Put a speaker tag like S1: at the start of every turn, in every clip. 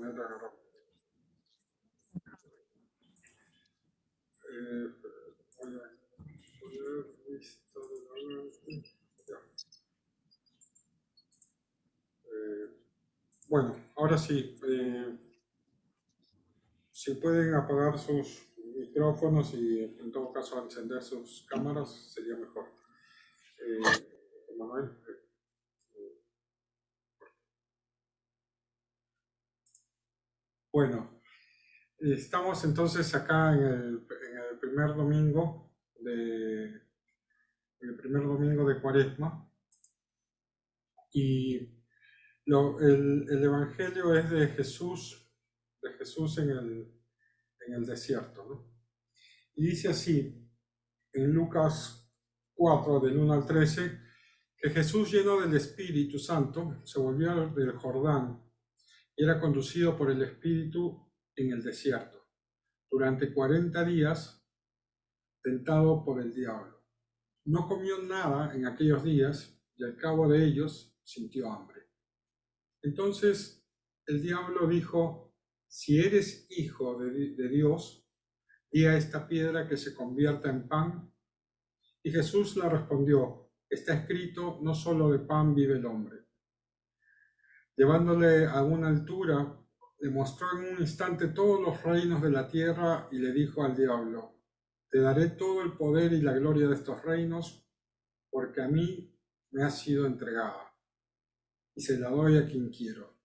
S1: poner a agarrar. Voy a poner lista delante. Ya. Bueno, ahora sí. Si pueden apagar sus micrófonos y en todo caso encender sus cámaras, sería mejor. Manuel. Bueno, estamos entonces acá en el primer domingo de Cuaresma y el evangelio es de Jesús en el desierto, ¿no? Y dice así en Lucas 4 del 1 al 13 que Jesús, lleno del Espíritu Santo, se volvió del Jordán y era conducido por el Espíritu en el desierto durante 40 días, tentado por el diablo. No comió nada en aquellos días y al cabo de ellos sintió hambre. Entonces el diablo dijo: si eres hijo de Dios, di a esta piedra que se convierta en pan. Y Jesús le respondió: está escrito, no solo de pan vive el hombre. Llevándole a una altura, le mostró en un instante todos los reinos de la tierra y le dijo al diablo: te daré todo el poder y la gloria de estos reinos, porque a mí me ha sido entregada, y se la doy a quien quiero.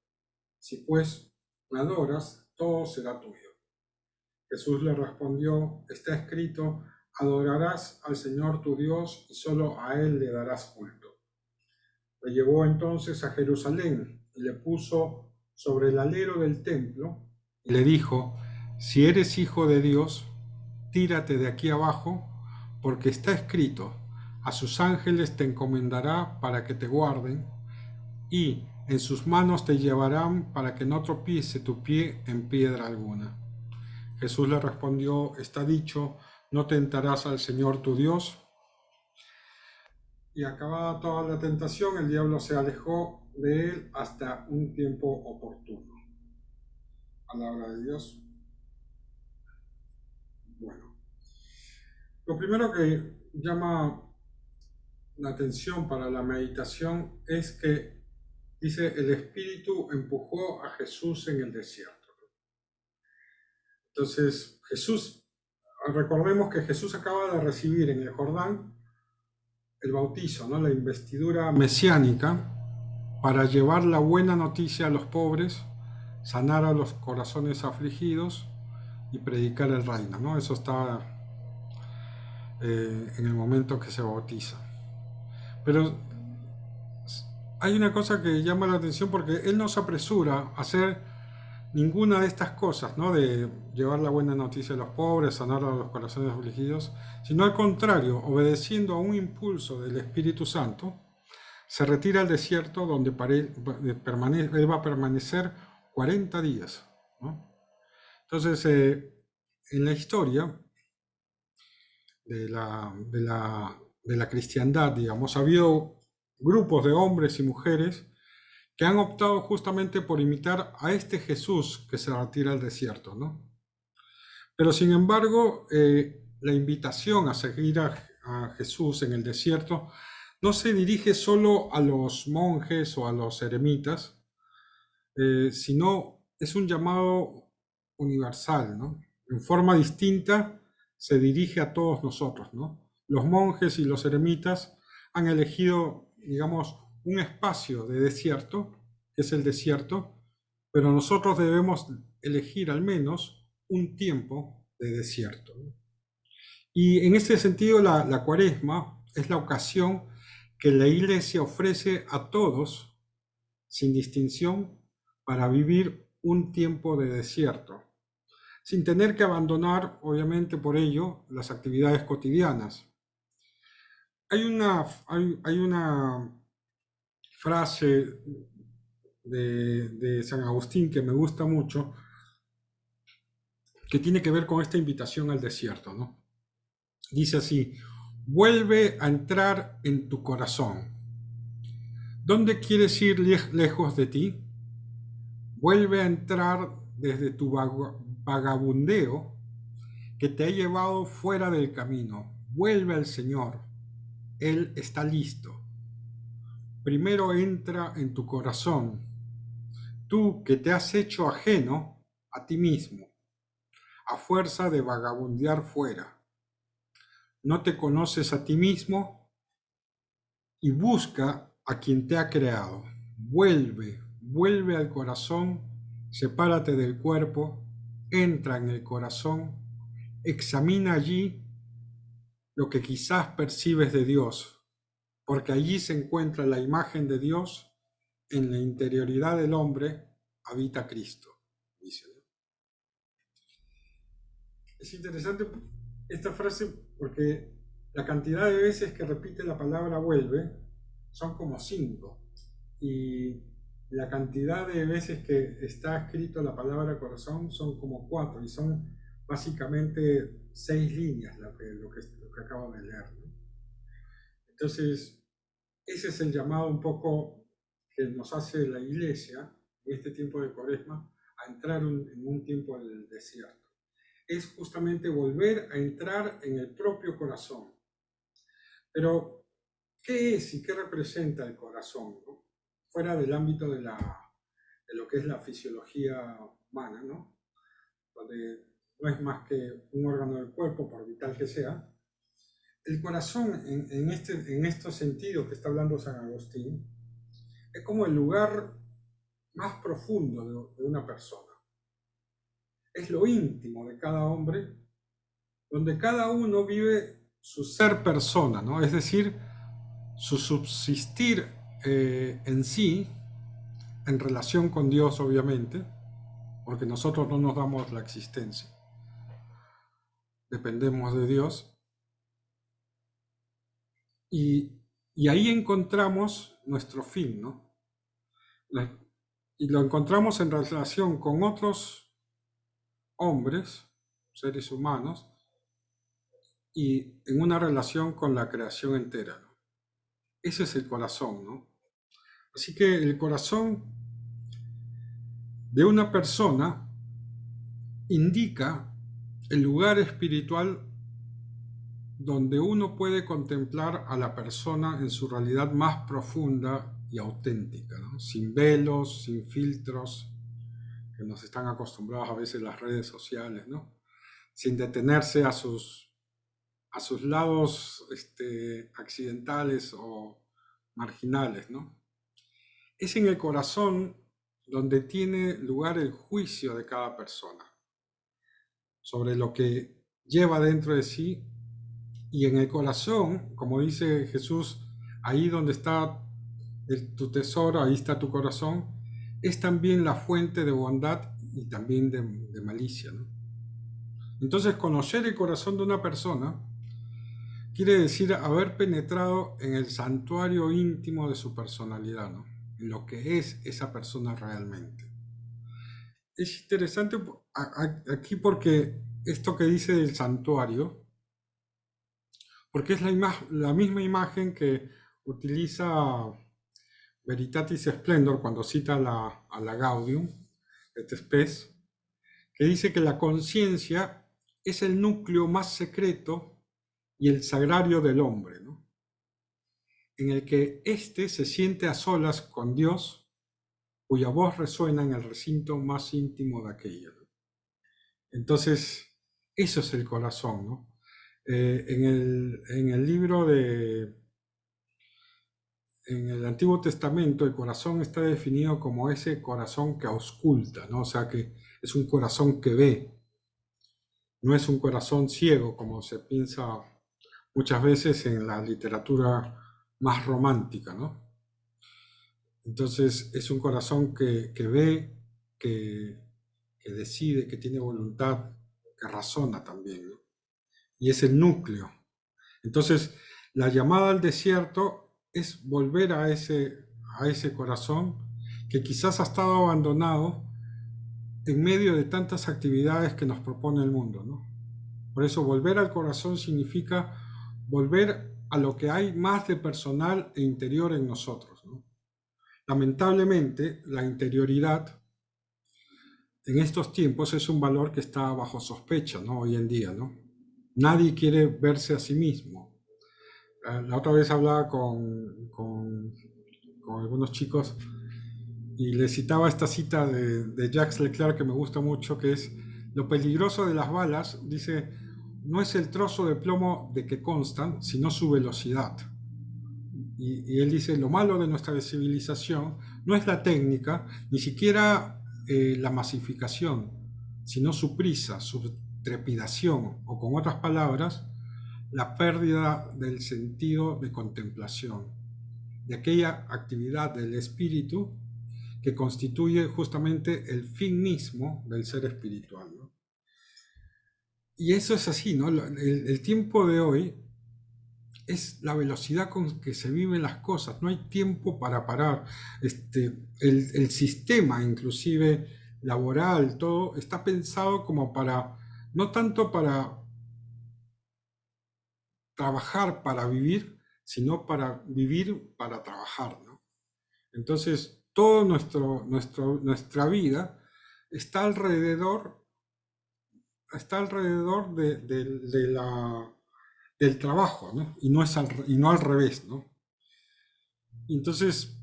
S1: Si pues me adoras, todo será tuyo. Jesús le respondió: está escrito, adorarás al Señor tu Dios y solo a Él le darás culto. Le llevó entonces a Jerusalén y le puso sobre el alero del templo y le dijo: si eres hijo de Dios, tírate de aquí abajo, porque está escrito, a sus ángeles te encomendará para que te guarden, y en sus manos te llevarán para que no tropiece tu pie en piedra alguna. Jesús le respondió: está dicho, no tentarás al Señor tu Dios. Y acabada toda la tentación, el diablo se alejó de él hasta un tiempo oportuno. Palabra de Dios. Bueno, lo primero que llama la atención para la meditación es que dice: el Espíritu empujó a Jesús en el desierto. Entonces, recordemos que Jesús acaba de recibir en el Jordán el bautizo, ¿no? La investidura mesiánica para llevar la buena noticia a los pobres, sanar a los corazones afligidos y predicar el reino, ¿no? Eso está en el momento que se bautiza. Pero hay una cosa que llama la atención, porque él no se apresura a hacer ninguna de estas cosas, ¿no? De llevar la buena noticia a los pobres, sanar a los corazones afligidos, sino al contrario, obedeciendo a un impulso del Espíritu Santo, se retira al desierto donde él va a permanecer 40 días, ¿no? Entonces, en la historia de la cristiandad, digamos, ha habido grupos de hombres y mujeres que han optado justamente por imitar a este Jesús que se retira al desierto, ¿no? Pero sin embargo, la invitación a seguir a Jesús en el desierto no se dirige solo a los monjes o a los eremitas, sino es un llamado universal, ¿no? En forma distinta se dirige a todos nosotros, ¿no? Los monjes y los eremitas han elegido, digamos, un espacio de desierto, que es el desierto, pero nosotros debemos elegir al menos un tiempo de desierto, ¿no? Y en ese sentido, la Cuaresma es la ocasión que la Iglesia ofrece a todos, sin distinción, para vivir un tiempo de desierto, sin tener que abandonar, obviamente, por ello, las actividades cotidianas. Hay una frase de San Agustín que me gusta mucho, que tiene que ver con esta invitación al desierto, ¿no? Dice así: vuelve a entrar en tu corazón. ¿Dónde quieres ir lejos de ti? Vuelve a entrar desde tu vagabundeo que te ha llevado fuera del camino. Vuelve al Señor. Él está listo. Primero entra en tu corazón. Tú que te has hecho ajeno a ti mismo, a fuerza de vagabundear fuera. No te conoces a ti mismo y busca a quien te ha creado. Vuelve al corazón, sepárate del cuerpo, entra en el corazón, examina allí lo que quizás percibes de Dios, porque allí se encuentra la imagen de Dios, en la interioridad del hombre habita Cristo, dice. Es interesante esta frase porque la cantidad de veces que repite la palabra vuelve son como 5, y la cantidad de veces que está escrito la palabra corazón son como 4, y son básicamente 6 líneas lo que acabo de leer, ¿no? Entonces, ese es el llamado un poco que nos hace la Iglesia en este tiempo de Cuaresma a entrar en un tiempo del desierto. Es justamente volver a entrar en el propio corazón. Pero, ¿qué es y qué representa el corazón, ¿no? Fuera del ámbito de lo que es la fisiología humana, ¿no? Donde no es más que un órgano del cuerpo, por vital que sea. El corazón, en estos sentidos que está hablando San Agustín, es como el lugar más profundo de una persona. Es lo íntimo de cada hombre, donde cada uno vive su ser persona, ¿no? Es decir, su subsistir en sí, en relación con Dios, obviamente, porque nosotros no nos damos la existencia, dependemos de Dios, y ahí encontramos nuestro fin, ¿no? Y lo encontramos en relación con otros hombres, seres humanos, y en una relación con la creación entera, ¿no? Ese es el corazón, ¿no? Así que el corazón de una persona indica el lugar espiritual donde uno puede contemplar a la persona en su realidad más profunda y auténtica, ¿no? Sin velos, sin filtros, que nos están acostumbrados a veces las redes sociales, ¿no? Sin detenerse a sus lados accidentales o marginales, ¿no? Es en el corazón donde tiene lugar el juicio de cada persona sobre lo que lleva dentro de sí, y en el corazón, como dice Jesús, ahí donde está tu tesoro, ahí está tu corazón, es también la fuente de bondad y también de malicia, ¿no? Entonces, conocer el corazón de una persona quiere decir haber penetrado en el santuario íntimo de su personalidad, ¿no? En lo que es esa persona realmente. Es interesante aquí porque esto que dice del santuario, porque es la misma imagen que utiliza Veritatis Splendor cuando cita a la Gaudium et Spes, que dice que la conciencia es el núcleo más secreto y el sagrario del hombre, ¿no? En el que éste se siente a solas con Dios, cuya voz resuena en el recinto más íntimo de aquello. Entonces, eso es el corazón, ¿no? En el libro en el Antiguo Testamento, el corazón está definido como ese corazón que ausculta, ¿no? O sea, que es un corazón que ve, no es un corazón ciego, como se piensa muchas veces en la literatura más romántica, ¿no? Entonces, es un corazón que ve, que decide, que tiene voluntad, que razona también, ¿no? Y es el núcleo. Entonces, la llamada al desierto es volver a ese corazón que quizás ha estado abandonado en medio de tantas actividades que nos propone el mundo, ¿no? Por eso volver al corazón significa volver a lo que hay más de personal e interior en nosotros, ¿no? Lamentablemente, la interioridad en estos tiempos es un valor que está bajo sospecha, ¿no? Hoy en día, ¿no? Nadie quiere verse a sí mismo. La otra vez hablaba con algunos chicos y les citaba esta cita de Jacques Leclerc que me gusta mucho, que es: lo peligroso de las balas, dice, no es el trozo de plomo de que constan, sino su velocidad. Y él dice, lo malo de nuestra civilización no es la técnica, ni siquiera la masificación, sino su prisa, su trepidación, o con otras palabras, la pérdida del sentido de contemplación, de aquella actividad del espíritu que constituye justamente el fin mismo del ser espiritual, ¿no? Y eso es así, ¿no? El tiempo de hoy es la velocidad con que se viven las cosas, no hay tiempo para parar. El sistema, inclusive laboral, todo está pensado como para, no tanto para trabajar para vivir, sino para vivir para trabajar, ¿no? Entonces, todo nuestra vida está alrededor del trabajo, ¿no? Y no al revés, ¿no? Entonces,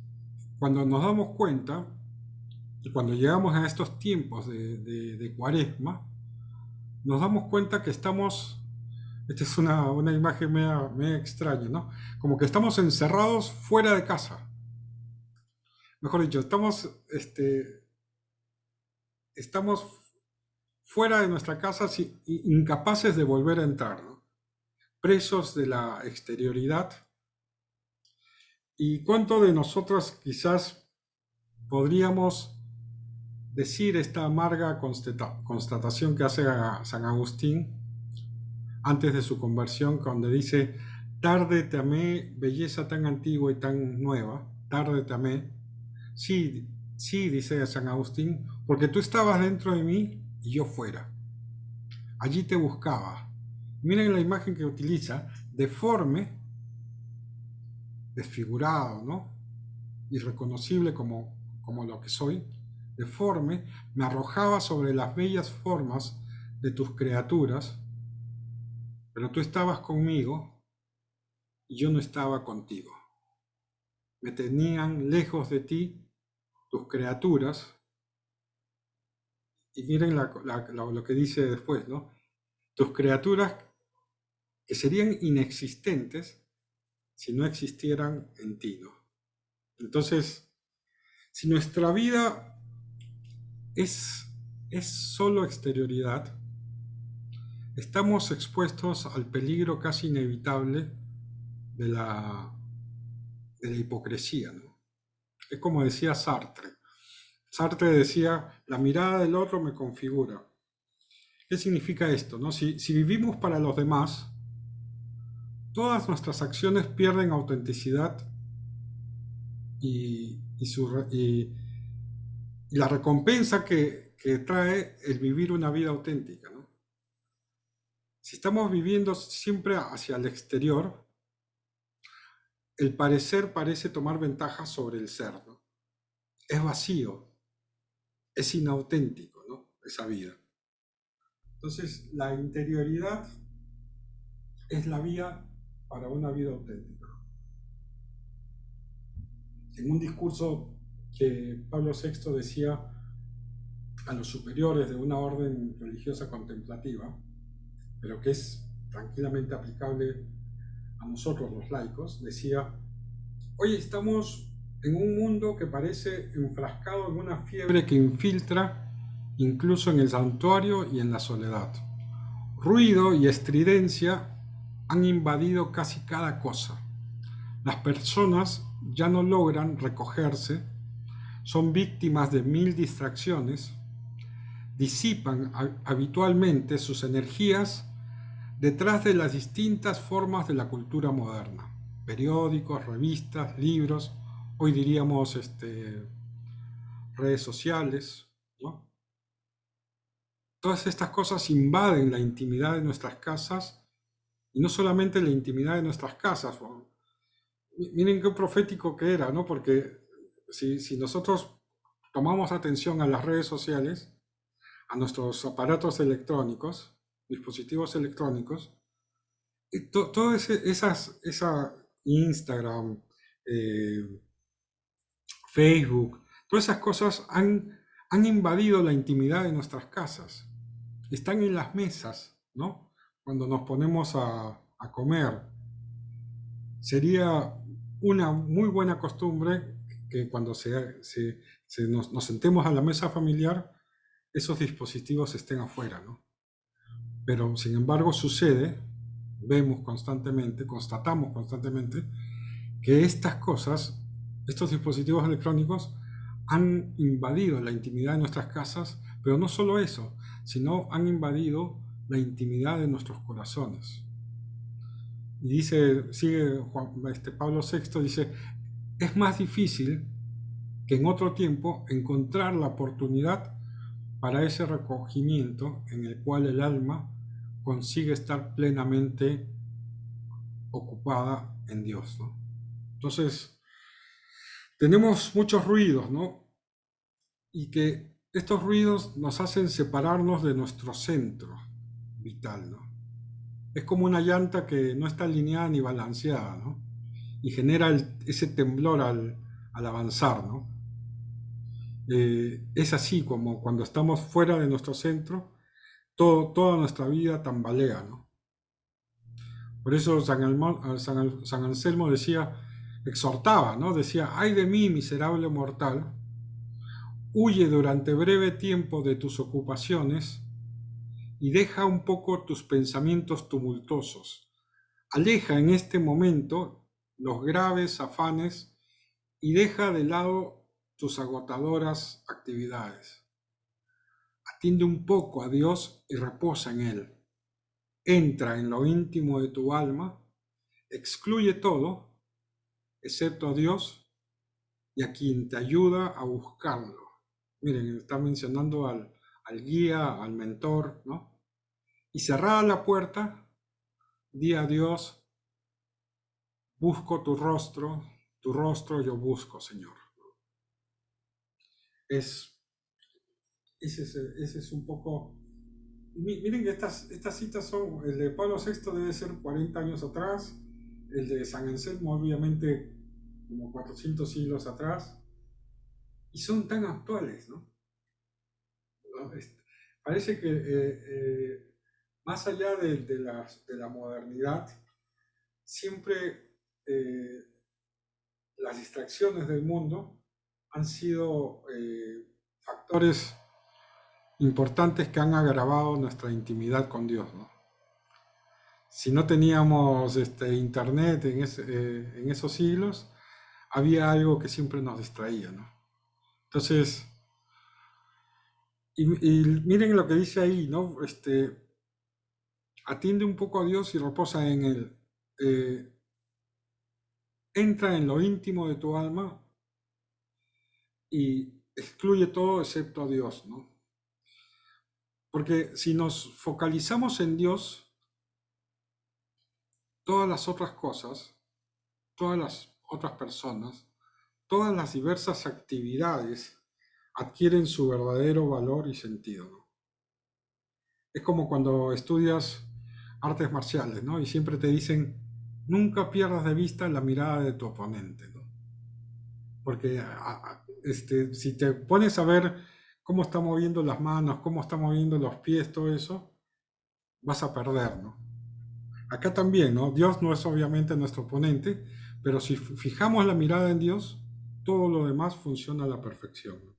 S1: cuando nos damos cuenta, y cuando llegamos a estos tiempos de Cuaresma, nos damos cuenta que estamos, esta es una imagen media extraña, ¿no? Como que estamos encerrados fuera de casa. Mejor dicho, estamos fuera de nuestra casa, incapaces de volver a entrar, ¿no? Presos de la exterioridad. ¿Y cuánto de nosotros quizás podríamos decir esta amarga constatación que hace a San Agustín antes de su conversión, cuando dice: tarde te amé, belleza tan antigua y tan nueva, tarde te amé? Sí, sí, dice San Agustín, porque tú estabas dentro de mí y yo fuera. Allí te buscaba. Miren la imagen que utiliza: deforme, desfigurado, ¿no? Irreconocible como lo que soy, deforme, me arrojaba sobre las bellas formas de tus criaturas, pero tú estabas conmigo y yo no estaba contigo. Me tenían lejos de ti tus criaturas, y miren lo que dice después, ¿no? Tus criaturas que serían inexistentes si no existieran en ti, ¿no? Entonces, si nuestra vida es solo exterioridad, estamos expuestos al peligro casi inevitable de la hipocresía, ¿no? Es como decía Sartre. Sartre decía, la mirada del otro me configura. ¿Qué significa esto, no? Si vivimos para los demás, todas nuestras acciones pierden autenticidad y la recompensa que trae el vivir una vida auténtica, ¿no? Si estamos viviendo siempre hacia el exterior, el parecer parece tomar ventaja sobre el ser, ¿no? Es vacío, es inauténtico, ¿no? Esa vida. Entonces, la interioridad es la vía para una vida auténtica. En un discurso que Pablo VI decía a los superiores de una orden religiosa contemplativa, pero que es tranquilamente aplicable a nosotros los laicos, decía: hoy estamos en un mundo que parece enfrascado en una fiebre que infiltra incluso en el santuario y en la soledad. Ruido y estridencia han invadido casi cada cosa. Las personas ya no logran recogerse, son víctimas de 1000 distracciones, disipan habitualmente sus energías detrás de las distintas formas de la cultura moderna: periódicos, revistas, libros, hoy diríamos redes sociales, ¿no? Todas estas cosas invaden la intimidad de nuestras casas, y no solamente la intimidad de nuestras casas. Miren qué profético que era, ¿no? Porque si nosotros tomamos atención a las redes sociales, a nuestros aparatos electrónicos, dispositivos electrónicos, y todo esa Instagram, Facebook, todas esas cosas han invadido la intimidad de nuestras casas. Están en las mesas, ¿no? Cuando nos ponemos a comer. Sería una muy buena costumbre que cuando nos sentemos a la mesa familiar, esos dispositivos estén afuera, ¿no? Pero sin embargo sucede, vemos constantemente, constatamos constantemente, que estas cosas, estos dispositivos electrónicos, han invadido la intimidad de nuestras casas, pero no solo eso, sino han invadido la intimidad de nuestros corazones. Y dice, sigue Pablo VI, dice, es más difícil que en otro tiempo encontrar la oportunidad para ese recogimiento en el cual el alma consigue estar plenamente ocupada en Dios, ¿no? Entonces, tenemos muchos ruidos, ¿no? Y que estos ruidos nos hacen separarnos de nuestro centro vital, ¿no? Es como una llanta que no está alineada ni balanceada, ¿no? Y genera ese temblor al avanzar, ¿no? Es así como cuando estamos fuera de nuestro centro, toda nuestra vida tambalea, ¿no? Por eso San Anselmo decía, exhortaba, ¿no? Decía, ay de mí, miserable mortal, huye durante breve tiempo de tus ocupaciones y deja un poco tus pensamientos tumultuosos. Aleja en este momento los graves afanes y deja de lado tus agotadoras actividades. Atiende un poco a Dios y reposa en Él. Entra en lo íntimo de tu alma, excluye todo, excepto a Dios y a quien te ayuda a buscarlo. Miren, está mencionando al guía, al mentor, ¿no? Y cerrada la puerta, di a Dios, busco tu rostro yo busco, Señor. Ese es un poco... Miren que estas citas son, el de Pablo VI debe ser 40 años atrás, el de San Anselmo obviamente como 400 siglos atrás, y son tan actuales, ¿no? Parece que más allá de la modernidad, siempre las distracciones del mundo han sido factores importantes que han agravado nuestra intimidad con Dios, ¿no? Si no teníamos internet en esos siglos, había algo que siempre nos distraía, ¿no? Entonces, y miren lo que dice ahí, ¿no? Atiende un poco a Dios y reposa en Él. Entra en lo íntimo de tu alma y excluye todo excepto a Dios, ¿no? Porque si nos focalizamos en Dios, todas las otras cosas, todas las otras personas, todas las diversas actividades adquieren su verdadero valor y sentido, ¿no? Es como cuando estudias artes marciales, ¿no? Y siempre te dicen, nunca pierdas de vista la mirada de tu oponente, ¿no? Porque si te pones a ver cómo está moviendo las manos, cómo está moviendo los pies, todo eso, vas a perder, ¿no? Acá también, ¿no? Dios no es obviamente nuestro oponente, pero si fijamos la mirada en Dios, todo lo demás funciona a la perfección, ¿no?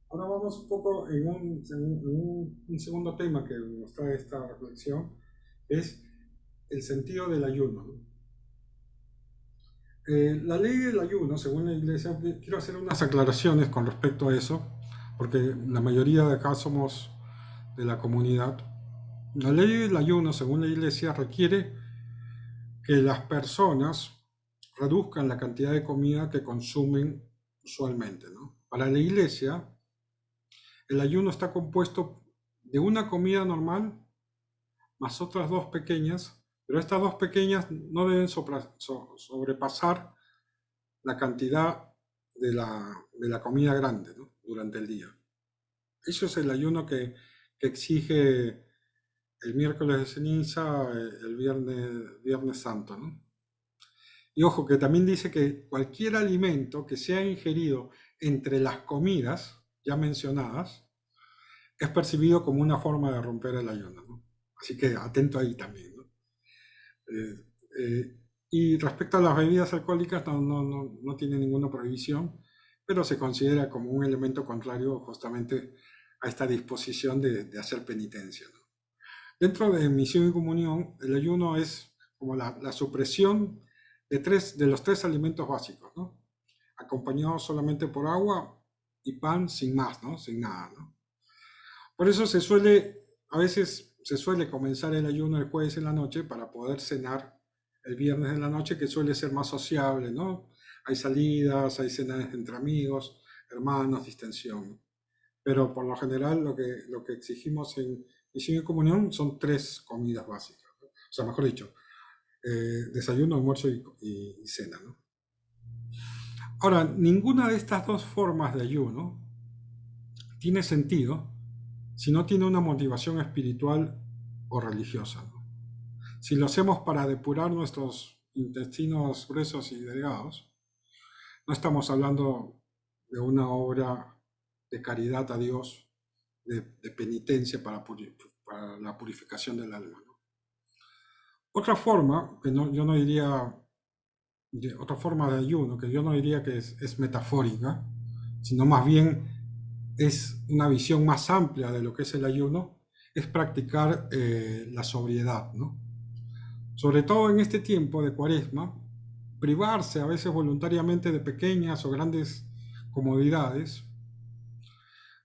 S1: Ahora vamos un poco en un segundo tema que nos trae esta reflexión, es el sentido del ayuno, ¿no? La ley del ayuno, según la Iglesia, quiero hacer unas aclaraciones con respecto a eso, porque la mayoría de acá somos de la comunidad. La ley del ayuno, según la Iglesia, requiere que las personas reduzcan la cantidad de comida que consumen usualmente, ¿no? Para la Iglesia, el ayuno está compuesto de una comida normal más otras dos pequeñas, pero estas dos pequeñas no deben sobrepasar la cantidad de la comida grande, ¿no? Durante el día. eso es el ayuno que exige el miércoles de ceniza, el viernes santo, ¿no? Y ojo, que también dice que cualquier alimento que sea ingerido entre las comidas ya mencionadas es percibido como una forma de romper el ayuno, ¿no? Así que atento ahí también, ¿no? Eh, eh, y respecto a las bebidas alcohólicas, no tiene ninguna prohibición, pero se considera como un elemento contrario justamente a esta disposición de hacer penitencia, ¿no? Dentro de misión y comunión, el ayuno es como la supresión de los tres alimentos básicos, ¿no? Acompañado solamente por agua y pan sin más, ¿no? Sin nada, ¿no? Por eso a veces se suele comenzar el ayuno el jueves en la noche para poder cenar el viernes en la noche, que suele ser más sociable, ¿no? Hay salidas, hay cenas entre amigos, hermanos, distensión. Pero por lo general lo que exigimos en misión y comunión son tres comidas básicas, ¿no? O sea, mejor dicho, desayuno, almuerzo y cena, ¿no? Ahora, ninguna de estas dos formas de ayuno tiene sentido si no tiene una motivación espiritual o religiosa, ¿no? Si lo hacemos para depurar nuestros intestinos gruesos y delgados, no estamos hablando de una obra de caridad a Dios, de penitencia para la purificación del alma, ¿no? Otra forma, yo no diría, otra forma de ayuno, que yo no diría que es metafórica, sino más bien es una visión más amplia de lo que es el ayuno, es practicar la sobriedad, ¿no? Sobre todo en este tiempo de Cuaresma, privarse a veces voluntariamente de pequeñas o grandes comodidades,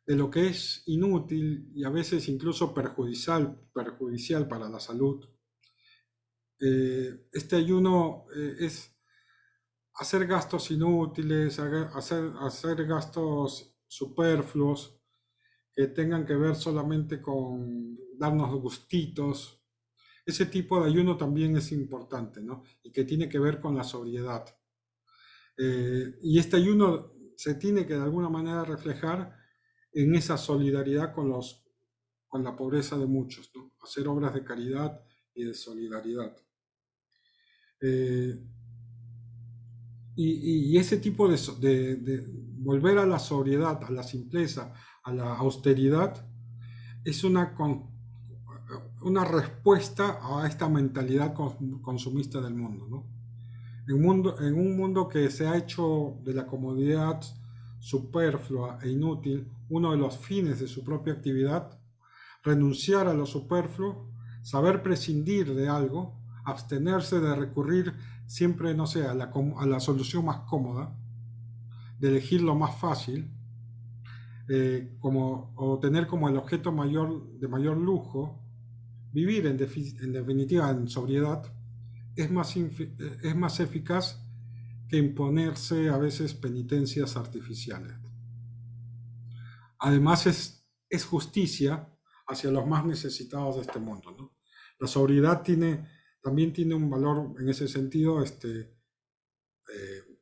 S1: de lo que es inútil y a veces incluso perjudicial para la salud. Este ayuno es hacer gastos inútiles, hacer gastos superfluos que tengan que ver solamente con darnos gustitos. Ese tipo de ayuno también es importante, ¿no? Y que tiene que ver con la sobriedad. Y este ayuno se tiene que de alguna manera reflejar en esa solidaridad con la pobreza de muchos, ¿no? Hacer obras de caridad y de solidaridad. Eh, y ese tipo de volver a la sobriedad, a la simpleza, a la austeridad, es una respuesta a esta mentalidad consumista del mundo, ¿no? En un mundo que se ha hecho de la comodidad superflua e inútil uno de los fines de su propia actividad, renunciar a lo superfluo, saber prescindir de algo, abstenerse de recurrir siempre, no sé, a la solución más cómoda, de elegir lo más fácil, o tener como el objeto de mayor lujo, vivir en definitiva en sobriedad, es más eficaz que imponerse a veces penitencias artificiales. Además es justicia hacia los más necesitados de este mundo, ¿no? La sobriedad también tiene un valor en ese sentido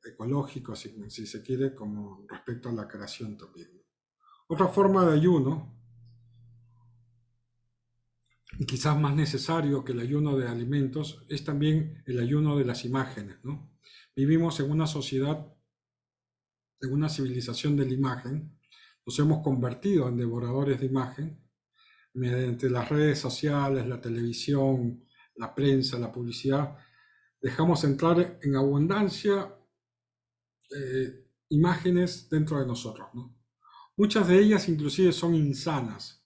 S1: ecológico, si se quiere, como respecto a la creación también. Otra forma de ayuno, y quizás más necesario que el ayuno de alimentos, es también el ayuno de las imágenes, ¿no? Vivimos en una sociedad, en una civilización de la imagen, nos hemos convertido en devoradores de imagen mediante las redes sociales, la televisión, la prensa, la publicidad. Dejamos entrar en abundancia imágenes dentro de nosotros, ¿no? Muchas de ellas inclusive son insanas,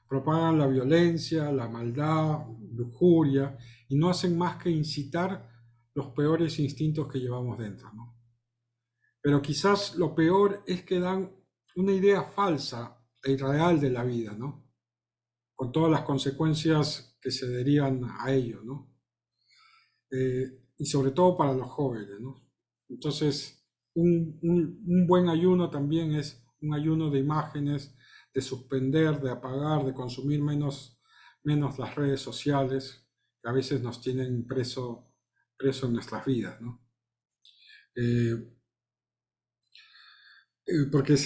S1: propagan la violencia, la maldad, lujuria, y no hacen más que incitar los peores instintos que llevamos dentro, ¿no? Pero quizás lo peor es que dan una idea falsa e irreal de la vida, ¿no? Con todas las consecuencias que se derivan a ello, ¿no? Y sobre todo para los jóvenes, ¿no? Entonces, un buen ayuno también es un ayuno de imágenes, de suspender, de apagar, de consumir menos las redes sociales, que a veces nos tienen preso en nuestras vidas, ¿no? Porque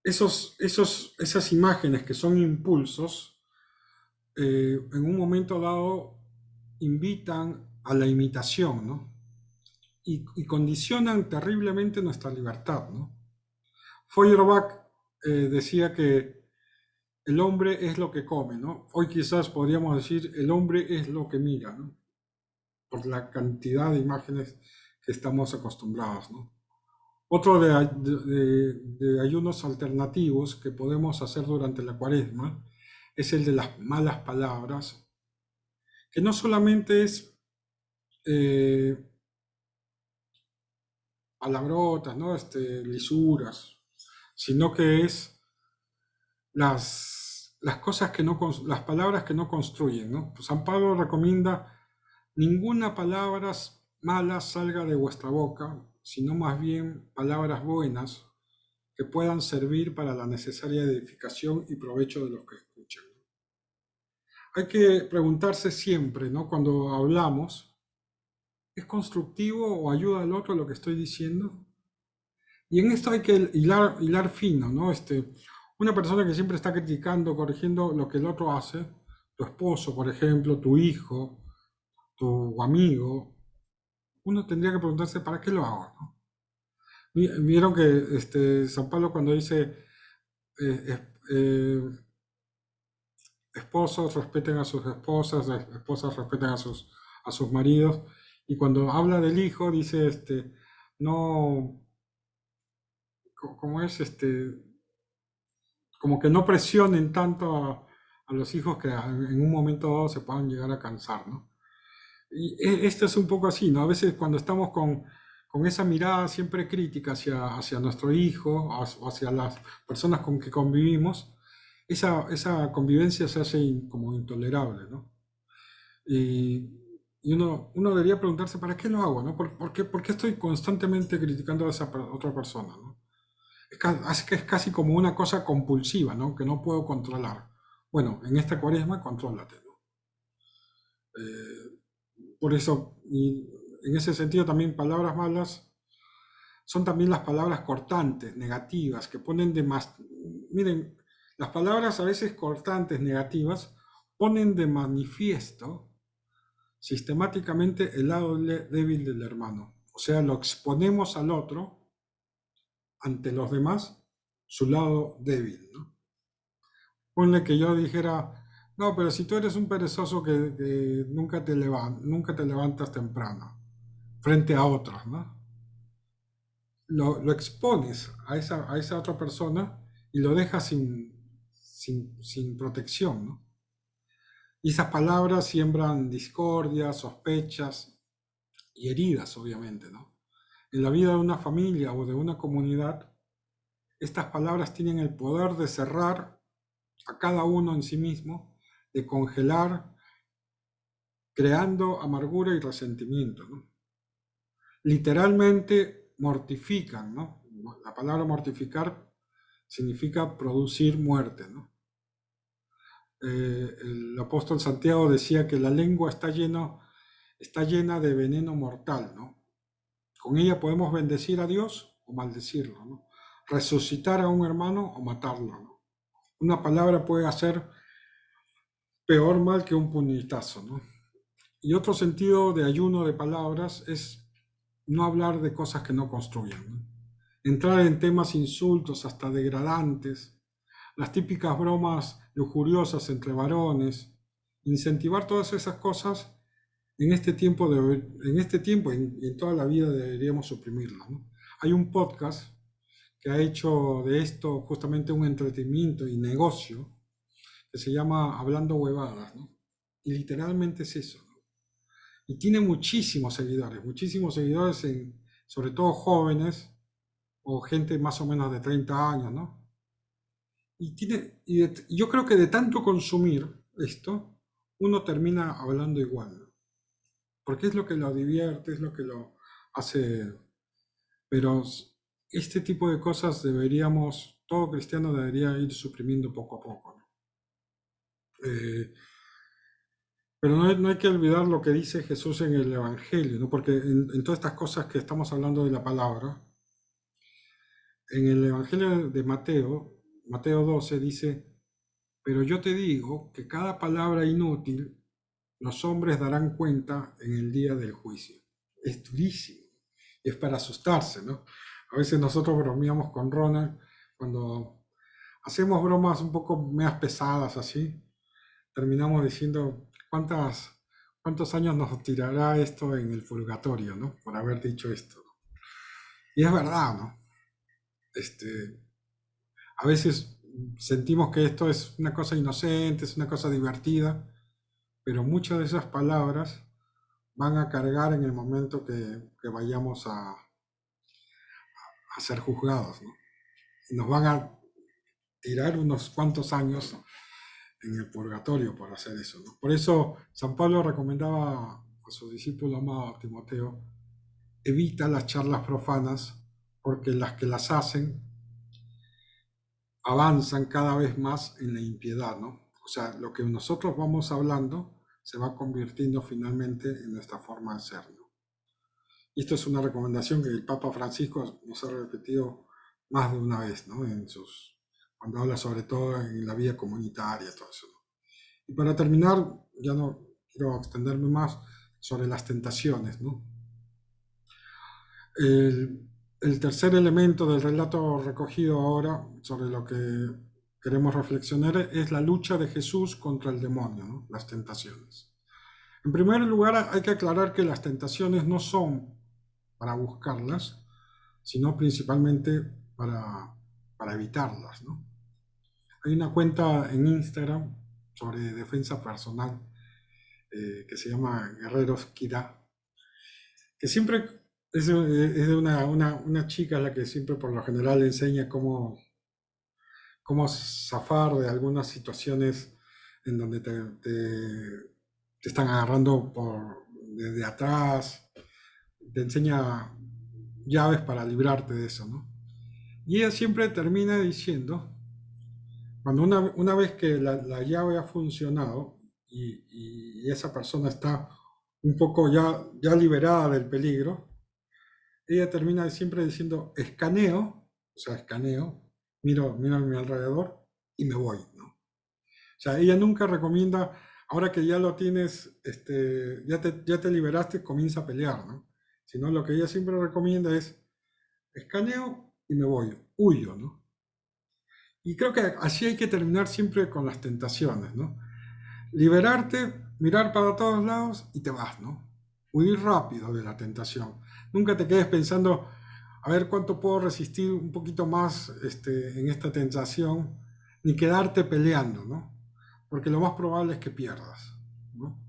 S1: esas imágenes que son impulsos, en un momento dado invitan a la imitación, ¿no? Y condicionan terriblemente nuestra libertad, ¿no? Feuerbach decía que el hombre es lo que come, ¿no? Hoy quizás podríamos decir el hombre es lo que mira, ¿no? Por la cantidad de imágenes que estamos acostumbrados, ¿no? Otro de ayunos alternativos que podemos hacer durante la cuaresma es el de las malas palabras, que no solamente es eh, palabrotas, ¿no? Lisuras, sino que es las cosas que no, las palabras que no construyen, ¿no? Pues San Pablo recomienda ninguna palabra mala salga de vuestra boca, sino más bien palabras buenas que puedan servir para la necesaria edificación y provecho de los que escuchan. Hay que preguntarse siempre, ¿no? Cuando hablamos, ¿es constructivo o ayuda al otro lo que estoy diciendo? Y en esto hay que hilar fino, ¿no? Una persona que siempre está criticando, corrigiendo lo que el otro hace, tu esposo, por ejemplo, tu hijo, tu amigo, uno tendría que preguntarse, ¿para qué lo hago? ¿No? Vieron que San Pablo cuando dice, eh, eh, esposos respeten a sus esposas, esposas respeten a sus maridos, y cuando habla del hijo dice, no, como es, como que no presionen tanto a los hijos que en un momento dado se puedan llegar a cansar, ¿no? Y esto es un poco así, ¿no? A veces cuando estamos con esa mirada siempre crítica hacia nuestro hijo o hacia las personas con que convivimos, esa convivencia se hace como intolerable, ¿no? Y, y uno debería preguntarse, ¿para qué lo hago, no? ¿Por qué estoy constantemente criticando a esa otra persona, no? Así que es casi como una cosa compulsiva, ¿no? Que no puedo controlar. Bueno, en esta cuaresma, contrólate, ¿no? Por eso, y en ese sentido también palabras malas son también las palabras cortantes, negativas, que ponen de más... Miren, las palabras a veces cortantes, negativas, ponen de manifiesto sistemáticamente el lado débil del hermano. O sea, lo exponemos al otro, ante los demás, su lado débil, ¿no? Ponle que yo dijera, no, pero si tú eres un perezoso que nunca te levantas temprano, frente a otros, ¿no? Lo expones a esa otra persona y lo dejas sin protección, ¿no? Y esas palabras siembran discordia, sospechas y heridas, obviamente, ¿no? En la vida de una familia o de una comunidad, estas palabras tienen el poder de cerrar a cada uno en sí mismo, de congelar, creando amargura y resentimiento, ¿no? Literalmente mortifican, ¿no? La palabra mortificar significa producir muerte, ¿no? El apóstol Santiago decía que la lengua está llena de veneno mortal, ¿no? Con ella podemos bendecir a Dios o maldecirlo, ¿no? Resucitar a un hermano o matarlo, ¿no? Una palabra puede hacer peor mal que un puñetazo, ¿no? Y otro sentido de ayuno de palabras es no hablar de cosas que no construyan, ¿no? Entrar en temas insultos hasta degradantes, las típicas bromas lujuriosas entre varones, incentivar todas esas cosas en este tiempo, y en toda la vida deberíamos suprimirlas, ¿no? Hay un podcast que ha hecho de esto justamente un entretenimiento y negocio que se llama Hablando Huevadas, ¿no? Y literalmente es eso, ¿no? Y tiene muchísimos seguidores, sobre todo jóvenes o gente más o menos de 30 años, ¿no? Yo creo que de tanto consumir esto, uno termina hablando igual, ¿no? Porque es lo que lo divierte, es lo que lo hace. Pero este tipo de cosas todo cristiano debería ir suprimiendo poco a poco, ¿no? Eh, pero no hay que olvidar lo que dice Jesús en el Evangelio, ¿no? Porque en todas estas cosas que estamos hablando de la palabra, En el Evangelio de Mateo, Mateo 12 dice, pero yo te digo que cada palabra inútil los hombres darán cuenta en el día del juicio. Es durísimo. Es para asustarse, ¿no? A veces nosotros bromeamos con Ronald cuando hacemos bromas un poco más pesadas así. Terminamos diciendo cuántos años nos tirará esto en el purgatorio, ¿no? Por haber dicho esto. Y es verdad, ¿no? A veces sentimos que esto es una cosa inocente, es una cosa divertida, pero muchas de esas palabras van a cargar en el momento que vayamos a ser juzgados, ¿no? Y nos van a tirar unos cuantos años en el purgatorio por hacer eso, ¿no? Por eso San Pablo recomendaba a su discípulo amado Timoteo, evita las charlas profanas, porque las que las hacen avanzan cada vez más en la impiedad, ¿no? O sea, lo que nosotros vamos hablando se va convirtiendo finalmente en nuestra forma de ser, ¿no? Y esto es una recomendación que el Papa Francisco nos ha repetido más de una vez, ¿no? Cuando habla sobre todo en la vida comunitaria, todo eso, ¿no? Y para terminar, ya no quiero extenderme más sobre las tentaciones, ¿no? El tercer elemento del relato recogido ahora, sobre lo que queremos reflexionar, es la lucha de Jesús contra el demonio, ¿no? Las tentaciones. En primer lugar, hay que aclarar que las tentaciones no son para buscarlas, sino principalmente para evitarlas, ¿no? Hay una cuenta en Instagram sobre defensa personal que se llama Guerreros Kira, que siempre es de una chica a la que siempre por lo general enseña cómo zafar de algunas situaciones en donde te están agarrando desde atrás, te enseña llaves para librarte de eso, ¿no? Y ella siempre termina diciendo, cuando una vez que la llave ha funcionado y esa persona está un poco ya liberada del peligro, ella termina siempre diciendo, escaneo, o sea, escaneo, miro a mi alrededor y me voy, ¿no? O sea, ella nunca recomienda, ahora que ya lo tienes, ya te liberaste, comienza a pelear, ¿no? Sino lo que ella siempre recomienda es, escaneo y me voy, huyo, ¿no? Y creo que así hay que terminar siempre con las tentaciones, ¿no? Liberarte, mirar para todos lados y te vas, ¿no? Huir rápido de la tentación. Nunca te quedes pensando, a ver cuánto puedo resistir un poquito más en esta tentación, ni quedarte peleando, ¿no? Porque lo más probable es que pierdas, ¿no?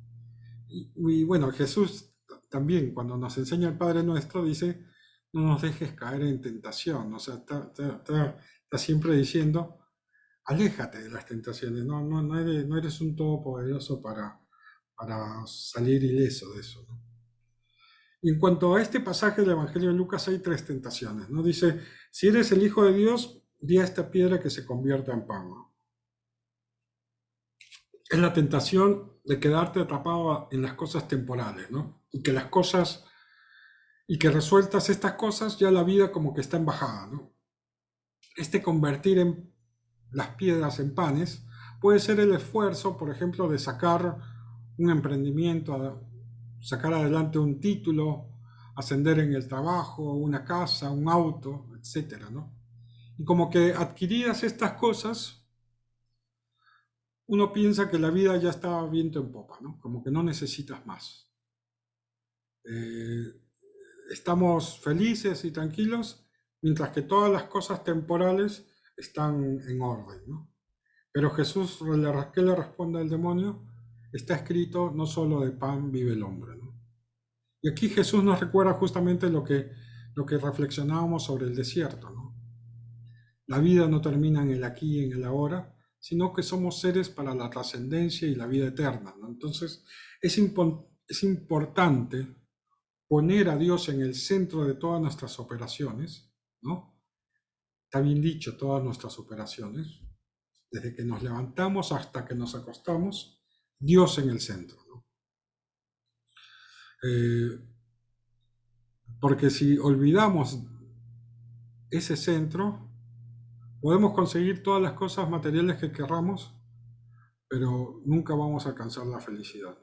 S1: Y bueno, Jesús también, cuando nos enseña el Padre Nuestro, dice, no nos dejes caer en tentación, o sea, está siempre diciendo, aléjate de las tentaciones, no eres un todopoderoso para salir ileso de eso, ¿no? Y en cuanto a este pasaje del Evangelio de Lucas hay tres tentaciones, ¿no? Dice, si eres el Hijo de Dios, di a esta piedra que se convierta en pan, ¿no? Es la tentación de quedarte atrapado en las cosas temporales, ¿no? Y que resueltas estas cosas, ya la vida como que está en bajada, ¿no? Convertir las piedras en panes puede ser el esfuerzo, por ejemplo, de sacar un emprendimiento, sacar adelante un título, ascender en el trabajo, una casa, un auto, etcétera, ¿no? Y como que adquiridas estas cosas, uno piensa que la vida ya está viento en popa, ¿no? Como que no necesitas más. Estamos felices y tranquilos, mientras que todas las cosas temporales están en orden, ¿no? Pero Jesús, ¿qué le responde al demonio? Está escrito, no solo de pan vive el hombre, ¿no? Y aquí Jesús nos recuerda justamente lo que reflexionábamos sobre el desierto, ¿no? La vida no termina en el aquí y en el ahora, sino que somos seres para la trascendencia y la vida eterna, ¿no? Entonces, es importante poner a Dios en el centro de todas nuestras operaciones, ¿no? Está bien dicho, todas nuestras operaciones, desde que nos levantamos hasta que nos acostamos, Dios en el centro, ¿no? Porque si olvidamos ese centro, podemos conseguir todas las cosas materiales que querramos, pero nunca vamos a alcanzar la felicidad.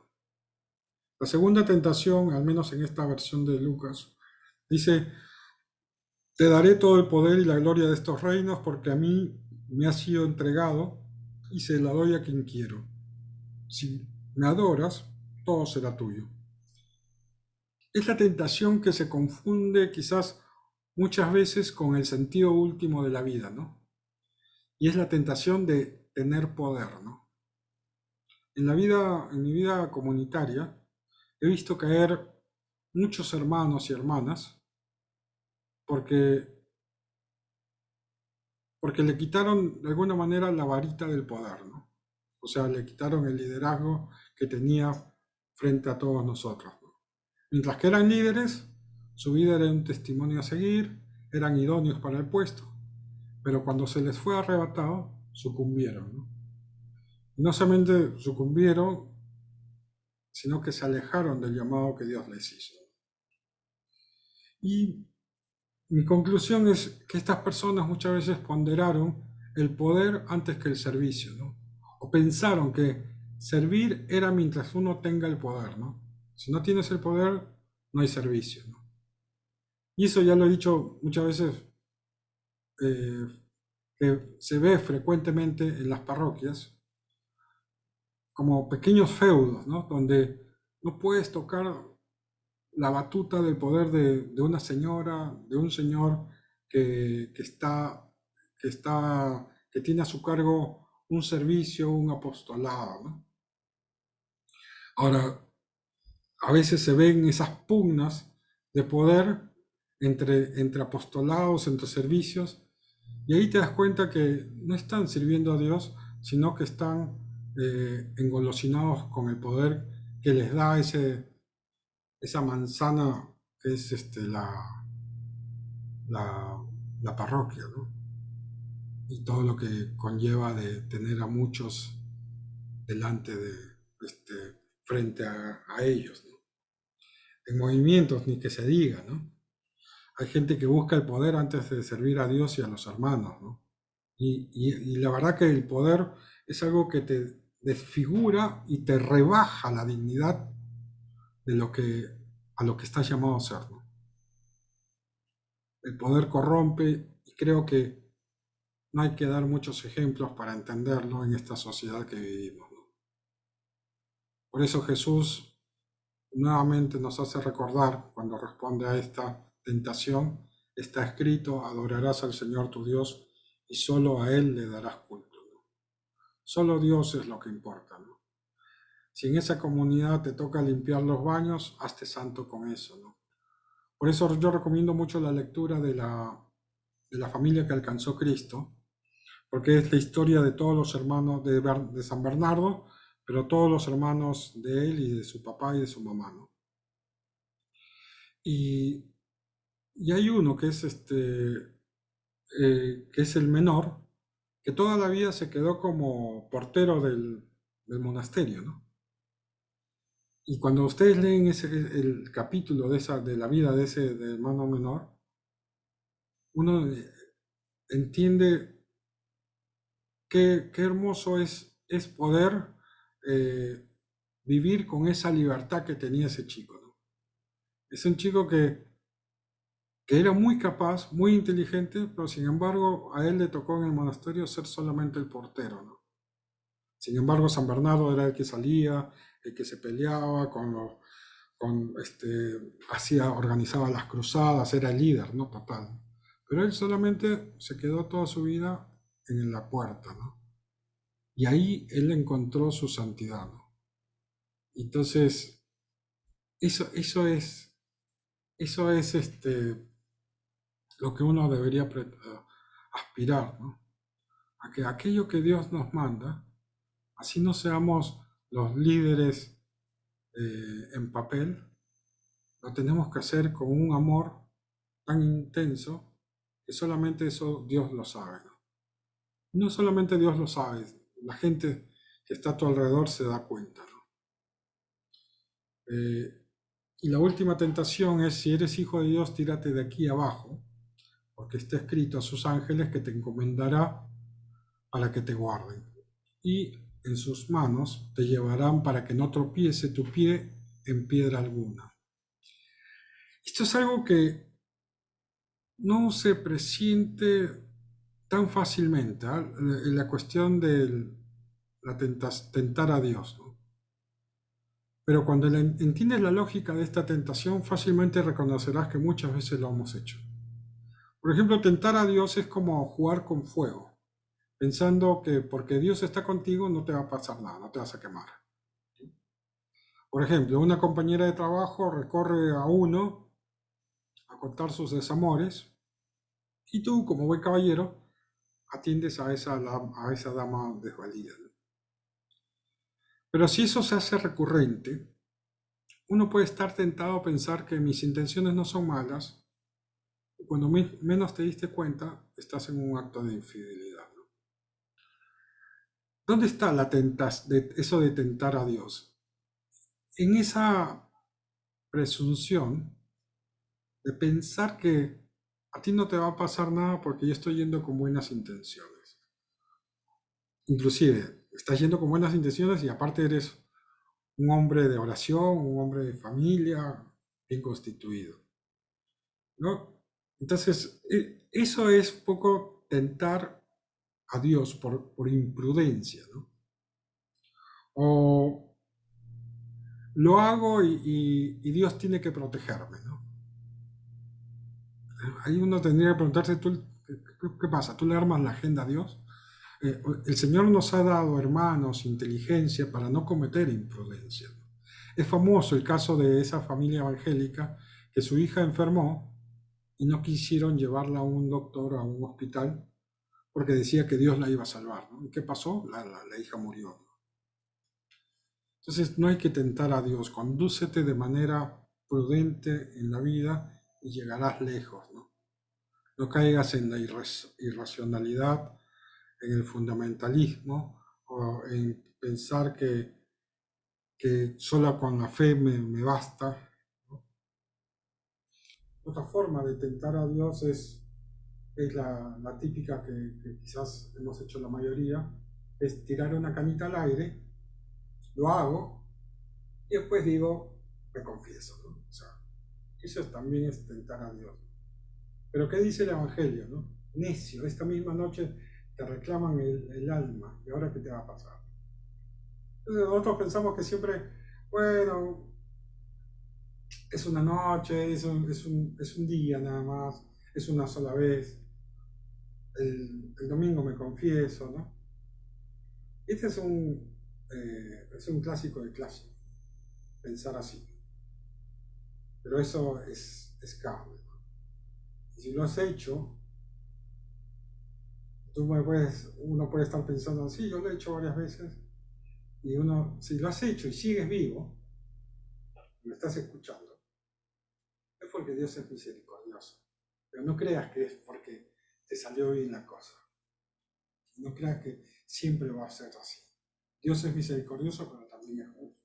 S1: La segunda tentación, al menos en esta versión de Lucas, dice: te daré todo el poder y la gloria de estos reinos porque a mí me ha sido entregado y se la doy a quien quiero. Si me adoras, todo será tuyo. Es la tentación que se confunde quizás muchas veces con el sentido último de la vida, ¿no? Y es la tentación de tener poder, ¿no? En mi vida comunitaria, he visto caer muchos hermanos y hermanas porque, porque le quitaron de alguna manera la varita del poder, ¿no? O sea, le quitaron el liderazgo que tenía frente a todos nosotros, ¿no? Mientras que eran líderes, su vida era un testimonio a seguir, eran idóneos para el puesto, pero cuando se les fue arrebatado, sucumbieron, ¿no? Y no solamente sucumbieron, sino que se alejaron del llamado que Dios les hizo. Y mi conclusión es que estas personas muchas veces ponderaron el poder antes que el servicio, ¿no? O pensaron que servir era mientras uno tenga el poder, ¿no? Si no tienes el poder, no hay servicio, ¿no? Y eso ya lo he dicho muchas veces, eh, que se ve frecuentemente en las parroquias como pequeños feudos, ¿no? Donde no puedes tocar la batuta del poder de una señora, de un señor que tiene a su cargo un servicio, un apostolado, ¿no? Ahora, a veces se ven esas pugnas de poder entre apostolados, entre servicios, y ahí te das cuenta que no están sirviendo a Dios, sino que están engolosinados con el poder que les da esa manzana que es la, la parroquia, ¿no? Y todo lo que conlleva de tener a muchos delante frente a ellos, ¿no? En movimientos, ni que se diga, ¿no? Hay gente que busca el poder antes de servir a Dios y a los hermanos, ¿no? Y la verdad que el poder es algo que te desfigura y te rebaja la dignidad de a lo que estás llamado a ser, ¿no? El poder corrompe y creo que no hay que dar muchos ejemplos para entenderlo en esta sociedad que vivimos, ¿no? Por eso Jesús nuevamente nos hace recordar, cuando responde a esta tentación, está escrito: adorarás al Señor tu Dios y solo a Él le darás culto, ¿no? Solo Dios es lo que importa, ¿no? Si en esa comunidad te toca limpiar los baños, hazte santo con eso, ¿no? Por eso yo recomiendo mucho la lectura de la familia que alcanzó Cristo, porque es la historia de todos los hermanos de San Bernardo, pero todos los hermanos de él y de su papá y de su mamá, ¿no? Y, y hay uno que es el menor, que toda la vida se quedó como portero del monasterio, ¿no? Y cuando ustedes leen el capítulo de la vida de ese de hermano menor, uno entiende qué hermoso es poder eh, vivir con esa libertad que tenía ese chico, ¿no? Es un chico que era muy capaz, muy inteligente, pero sin embargo a él le tocó en el monasterio ser solamente el portero, ¿no? Sin embargo, San Bernardo era el que salía, el que se peleaba organizaba las cruzadas, era el líder, ¿no? Total. Pero él solamente se quedó toda su vida en la puerta, ¿no? Y ahí él encontró su santidad, ¿no? Entonces, eso es lo que uno debería aspirar, ¿no? A que aquello que Dios nos manda, así no seamos los líderes en papel, lo tenemos que hacer con un amor tan intenso que solamente eso Dios lo sabe, ¿no? No solamente Dios lo sabe, la gente que está a tu alrededor se da cuenta, ¿no? Y la última tentación es: si eres hijo de Dios, tírate de aquí abajo, porque está escrito a sus ángeles que te encomendará para que te guarden, y en sus manos te llevarán para que no tropiece tu pie en piedra alguna. Esto es algo que no se presiente tan fácilmente, ¿eh? La cuestión de tentar a Dios, ¿no? Pero cuando entiendes la lógica de esta tentación, fácilmente reconocerás que muchas veces lo hemos hecho. Por ejemplo, tentar a Dios es como jugar con fuego, pensando que porque Dios está contigo no te va a pasar nada, no te vas a quemar. Por ejemplo, una compañera de trabajo recorre a uno a contar sus desamores y tú, como buen caballero, atiendes a esa dama desvalida, ¿no? Pero si eso se hace recurrente, uno puede estar tentado a pensar que mis intenciones no son malas y cuando menos te diste cuenta, estás en un acto de infidelidad, ¿no? ¿Dónde está eso de tentar a Dios? En esa presunción de pensar que a ti no te va a pasar nada porque yo estoy yendo con buenas intenciones. Inclusive, estás yendo con buenas intenciones y aparte eres un hombre de oración, un hombre de familia, bien constituido, ¿no? Entonces, eso es poco tentar a Dios por imprudencia, ¿no? O lo hago y Dios tiene que protegerme, ¿no? Ahí uno tendría que preguntarse, ¿qué pasa? ¿Tú le armas la agenda a Dios? El Señor nos ha dado, hermanos, inteligencia para no cometer imprudencia, ¿no? Es famoso el caso de esa familia evangélica que su hija enfermó y no quisieron llevarla a un doctor, a un hospital, porque decía que Dios la iba a salvar, ¿no? ¿Y qué pasó? La hija murió, ¿no? Entonces no hay que tentar a Dios, condúcete de manera prudente en la vida y llegarás lejos, ¿no? No caigas en la irracionalidad, en el fundamentalismo o en pensar que solo con la fe me basta, ¿no? Otra forma de tentar a Dios es la típica que quizás hemos hecho la mayoría, es tirar una canita al aire, lo hago y después digo, me confieso, ¿no? O sea, eso también es tentar a Dios. Pero ¿qué dice el Evangelio, no? Necio, esta misma noche te reclaman el alma, ¿y ahora qué te va a pasar? Entonces nosotros pensamos que siempre, bueno, es una noche, es un día nada más, es una sola vez, el domingo me confieso, ¿no? Este es un clásico de clásico, pensar así, pero eso es carne, ¿no? Y si lo has hecho, uno puede estar pensando, sí, yo lo he hecho varias veces, y uno, si lo has hecho y sigues vivo, me estás escuchando, es porque Dios es misericordioso. Pero no creas que es porque te salió bien la cosa. No creas que siempre va a ser así. Dios es misericordioso, pero también es justo.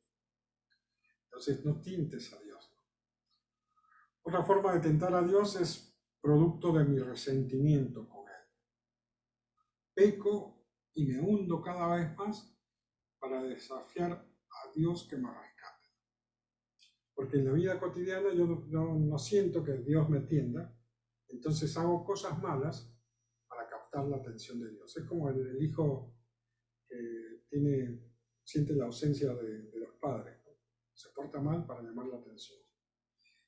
S1: Entonces no tintes a Dios. Otra forma de tentar a Dios es producto de mi resentimiento con Él. Peco y me hundo cada vez más para desafiar a Dios que me rescate. Porque en la vida cotidiana yo no siento que Dios me atienda, entonces hago cosas malas para captar la atención de Dios. Es como el hijo que siente la ausencia de los padres, ¿no? Se porta mal para llamar la atención.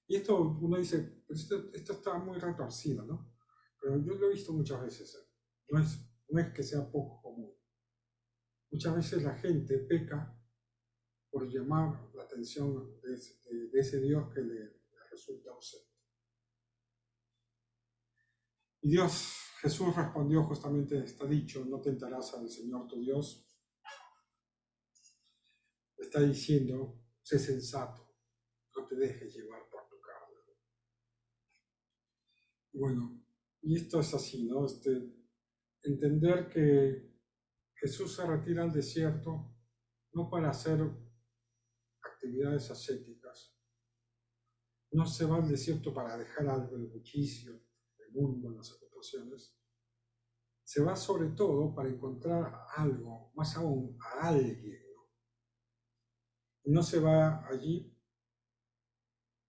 S1: Y esto uno dice, pues esto está muy retorcido, ¿no? Pero yo lo he visto muchas veces, ¿eh? No es que sea poco común. Muchas veces la gente peca por llamar la atención de ese Dios que le resulta ausente. Y Jesús respondió justamente, está dicho, no tentarás al Señor tu Dios. Está diciendo, sé sensato, no te dejes llevar por tu carne. Bueno, y esto es así, ¿no? Entender que Jesús se retira al desierto no para hacer actividades ascéticas, no se va al desierto para dejar algo, el bullicio, el mundo, en las situaciones, se va sobre todo para encontrar algo, más aún a alguien, ¿no? No se va allí,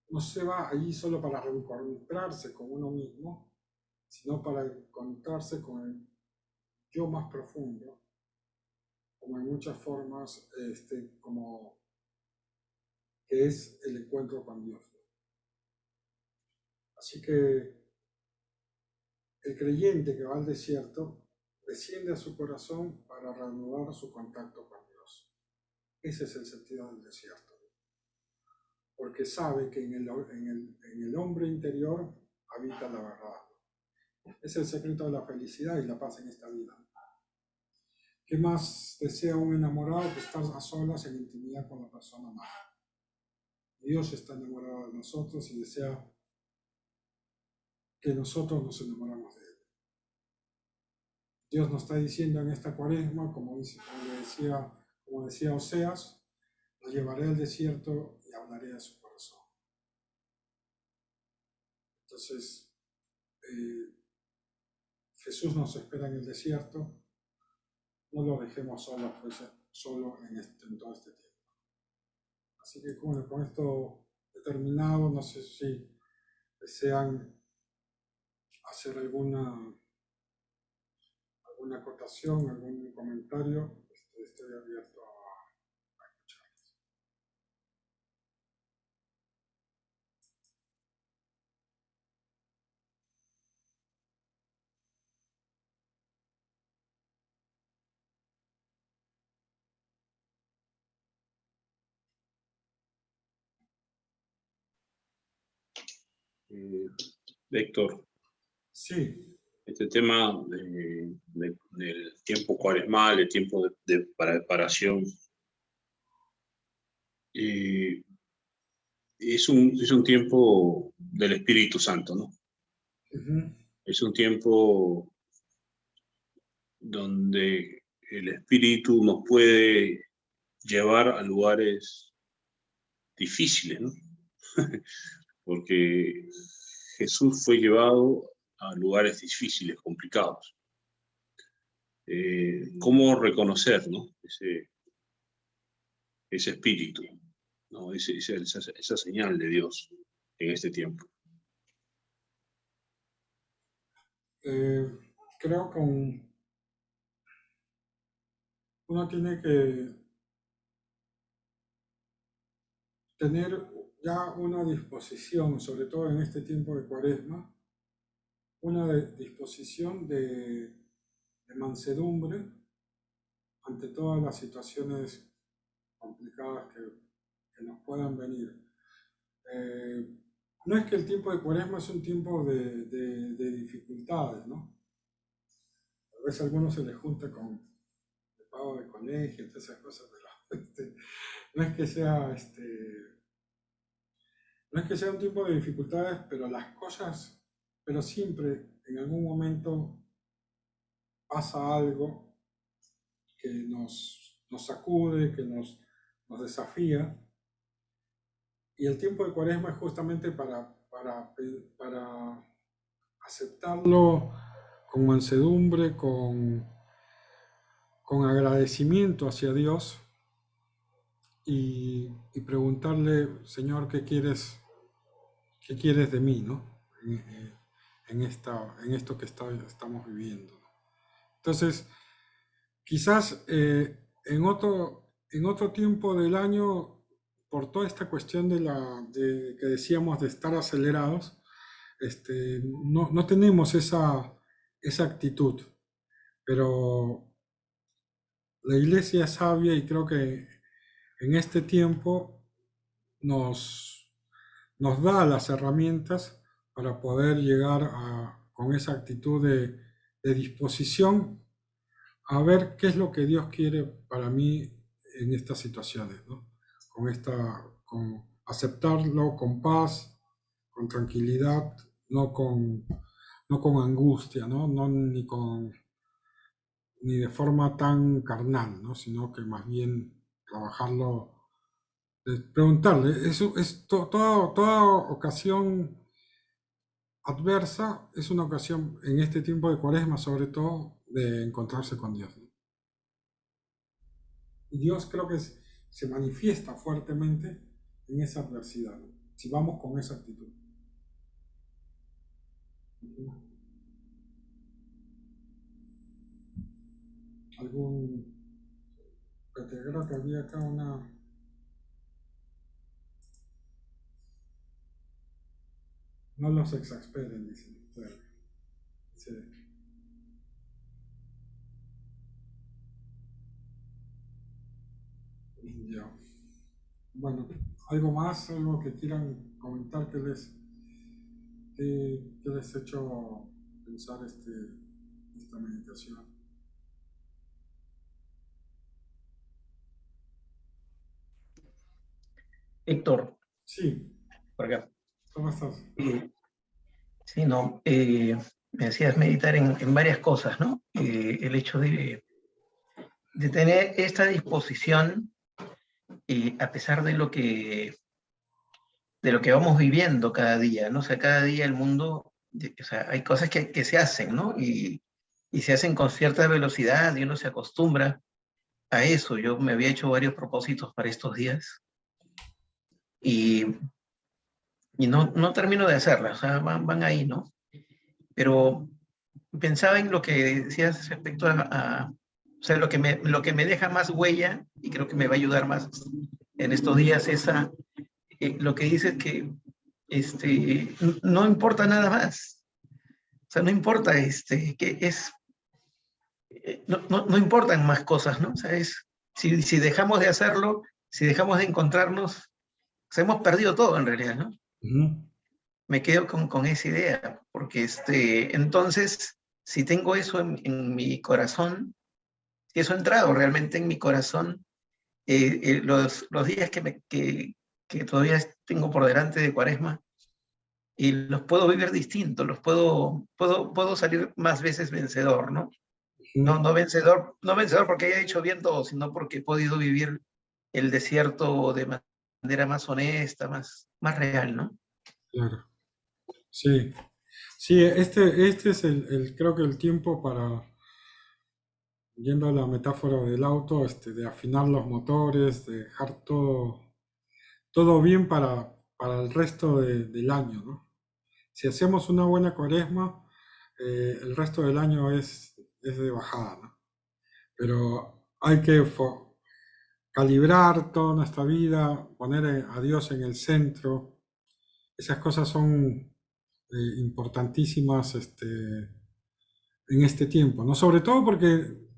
S1: no se va allí solo para reencontrarse con uno mismo, sino para encontrarse con el yo más profundo, como en muchas formas, como que es el encuentro con Dios. Así que el creyente que va al desierto desciende a su corazón para reanudar su contacto con Dios. Ese es el sentido del desierto. Porque sabe que en el hombre interior habita la verdad. Es el secreto de la felicidad y la paz en esta vida. ¿Qué más desea un enamorado que estar a solas en intimidad con la persona amada? Dios está enamorado de nosotros y desea que nosotros nos enamoramos de Él. Dios nos está diciendo en esta cuaresma, como decía Oseas, lo llevaré al desierto y hablaré de su corazón. Entonces, Jesús nos espera en el desierto, no lo dejemos solo en todo este tiempo. Así que bueno, con esto he terminado, no sé si desean hacer alguna acotación, algún comentario, estoy abierto a escucharles.
S2: Héctor,
S1: Sí.
S2: este tema del tiempo cuaresmal, el tiempo de preparación, es un tiempo del Espíritu Santo, ¿no?
S1: Uh-huh.
S2: Es un tiempo donde el Espíritu nos puede llevar a lugares difíciles, ¿no? Porque Jesús fue llevado a lugares difíciles, complicados. ¿Cómo reconocer, ¿no? ese espíritu, ¿no? Esa señal de Dios en este tiempo?
S1: Creo que uno tiene que tener ya una disposición, sobre todo en este tiempo de cuaresma, una disposición de mansedumbre ante todas las situaciones complicadas que nos puedan venir. No es que el tiempo de cuaresma es un tiempo de dificultades, ¿no? A veces a algunos se les junta con el pago de colegio, todas esas cosas, pero no es que sea no es que sea un tiempo de dificultades, pero siempre en algún momento pasa algo que nos sacude, que nos desafía. Y el tiempo de cuaresma es justamente para aceptarlo con mansedumbre, con agradecimiento hacia Dios y preguntarle, Señor, ¿qué quieres de mí, ¿no? En esto que estamos viviendo. Entonces, quizás en otro tiempo del año, por toda esta cuestión que decíamos de estar acelerados, no tenemos esa actitud, pero la iglesia es sabia y creo que en este tiempo nos da las herramientas para poder llegar con esa actitud de disposición a ver qué es lo que Dios quiere para mí en estas situaciones, ¿no? Con aceptarlo con paz, con tranquilidad, no con angustia, ¿no? Ni de forma tan carnal, ¿no? Sino que más bien trabajarlo, preguntarle, toda ocasión adversa, es una ocasión en este tiempo de Cuaresma, sobre todo, de encontrarse con Dios, ¿no? Y Dios creo que se manifiesta fuertemente en esa adversidad, ¿no? Si vamos con esa actitud. Algún, creo que había acá una. No los exasperen, dicen. Sí. Ya. Bueno, algo más, algo que quieran comentar que les ha hecho pensar esta meditación.
S3: Héctor,
S1: Sí,
S3: por acá.
S1: ¿cómo estás?
S3: Eh, sí, no, me decías meditar en varias cosas, ¿no? El hecho de tener esta disposición, a pesar de lo que vamos viviendo cada día, ¿no? O sea, cada día el mundo, o sea, hay cosas que se hacen, ¿no? Y se hacen con cierta velocidad y uno se acostumbra a eso. Yo me había hecho varios propósitos para estos días y, y no termino de hacerlas, o sea, van ahí, ¿no? Pero pensaba en lo que decías respecto o sea, lo que me deja más huella y creo que me va a ayudar más en estos días es lo que dices que no importa nada más. O sea, no importa que es, no importan más cosas, ¿no? O sea, si dejamos de hacerlo, si dejamos de encontrarnos, o sea, hemos perdido todo en realidad, ¿no?
S1: Ujú.
S3: Me quedo con esa idea, porque entonces, si tengo eso en mi corazón, si eso ha entrado realmente en mi corazón, los días que todavía tengo por delante de Cuaresma, y los puedo vivir distintos, puedo salir más veces vencedor, ¿no?
S1: Ujú.
S3: No vencedor porque haya hecho bien todo, sino porque he podido vivir el desierto de manera más honesta, más real, ¿no?
S1: Claro. Sí, sí, este es creo que el tiempo para, yendo a la metáfora del auto, de afinar los motores, de dejar todo bien para el resto del año, ¿no? Si hacemos una buena cuaresma, el resto del año es de bajada, ¿no? Pero hay que calibrar toda nuestra vida, poner a Dios en el centro. Esas cosas son importantísimas en este tiempo, ¿no? Sobre todo porque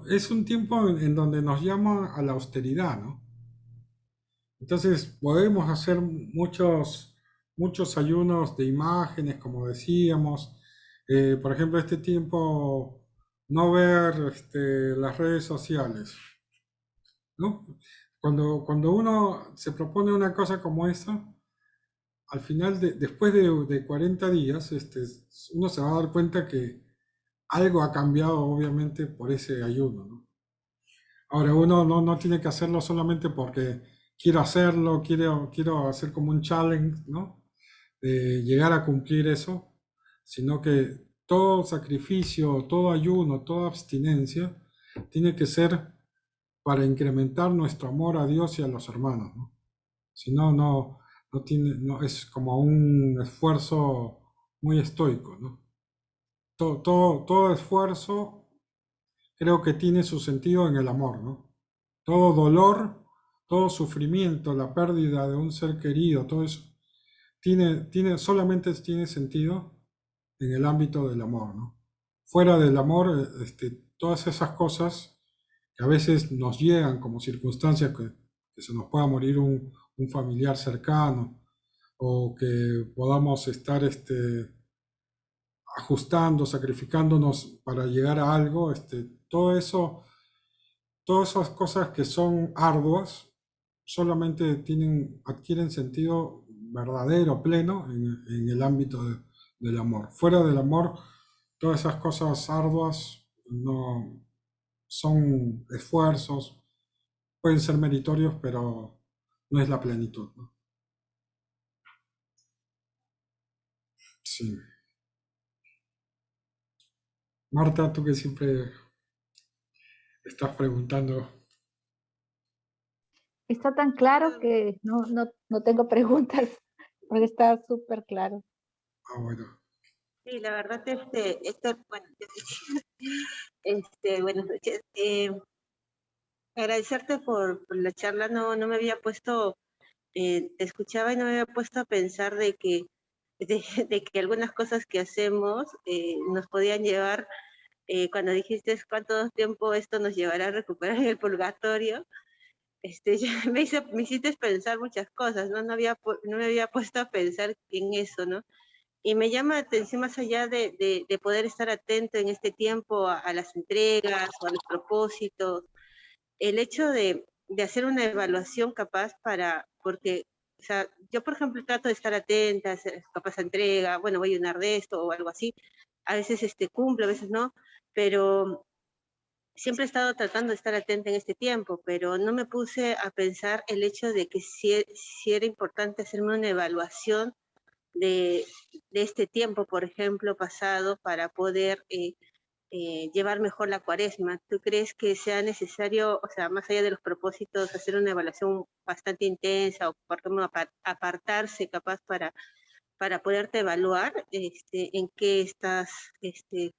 S1: es un tiempo en donde nos llama a la austeridad, ¿no? Entonces podemos hacer muchos ayunos de imágenes, como decíamos. Por ejemplo, este tiempo no ver las redes sociales, ¿no? Cuando uno se propone una cosa como esa, al final, después de 40 días, uno se va a dar cuenta que algo ha cambiado, obviamente, por ese ayuno, ¿no? Ahora, uno no tiene que hacerlo solamente porque quiero hacerlo, quiero hacer como un challenge, ¿no? De llegar a cumplir eso, sino que todo sacrificio, todo ayuno, toda abstinencia tiene que ser para incrementar nuestro amor a Dios y a los hermanos, ¿no? Si no, no es como un esfuerzo muy estoico, ¿no? Todo esfuerzo creo que tiene su sentido en el amor, ¿no? Todo dolor, todo sufrimiento, la pérdida de un ser querido, todo eso solamente tiene sentido en el ámbito del amor, ¿no? Fuera del amor, todas esas cosas que a veces nos llegan como circunstancias que se nos pueda morir un familiar cercano o que podamos estar ajustando, sacrificándonos para llegar a algo, todo eso, todas esas cosas que son arduas solamente adquieren sentido verdadero, pleno en el ámbito del amor. Fuera del amor, todas esas cosas arduas no son esfuerzos, pueden ser meritorios, pero no es la plenitud, ¿no? Sí. Marta, tú que siempre estás preguntando.
S4: Está tan claro que no tengo preguntas, porque está súper claro.
S1: Ah, bueno.
S5: Sí, la verdad, bueno, buenas noches. Agradecerte por la charla. No me había puesto, te escuchaba y no me había puesto a pensar de que algunas cosas que hacemos nos podían llevar, cuando dijiste cuánto tiempo esto nos llevará a recuperar el purgatorio, ya me hiciste pensar muchas cosas, ¿no? No me había puesto a pensar en eso, ¿no? Y me llama la atención, más allá de poder estar atento en este tiempo a las entregas o a los propósitos, el hecho de hacer una evaluación capaz porque, o sea, yo por ejemplo trato de estar atenta, capaz a entrega, bueno, voy a llenar de esto o algo así, a veces cumplo, a veces no, pero siempre he estado tratando de estar atenta en este tiempo, pero no me puse a pensar el hecho de que si era importante hacerme una evaluación de, de este tiempo, por ejemplo, pasado, para poder llevar mejor la cuaresma. ¿Tú crees que sea necesario, o sea, más allá de los propósitos, hacer una evaluación bastante intensa o por ejemplo, apartarse capaz para poderte evaluar en qué estás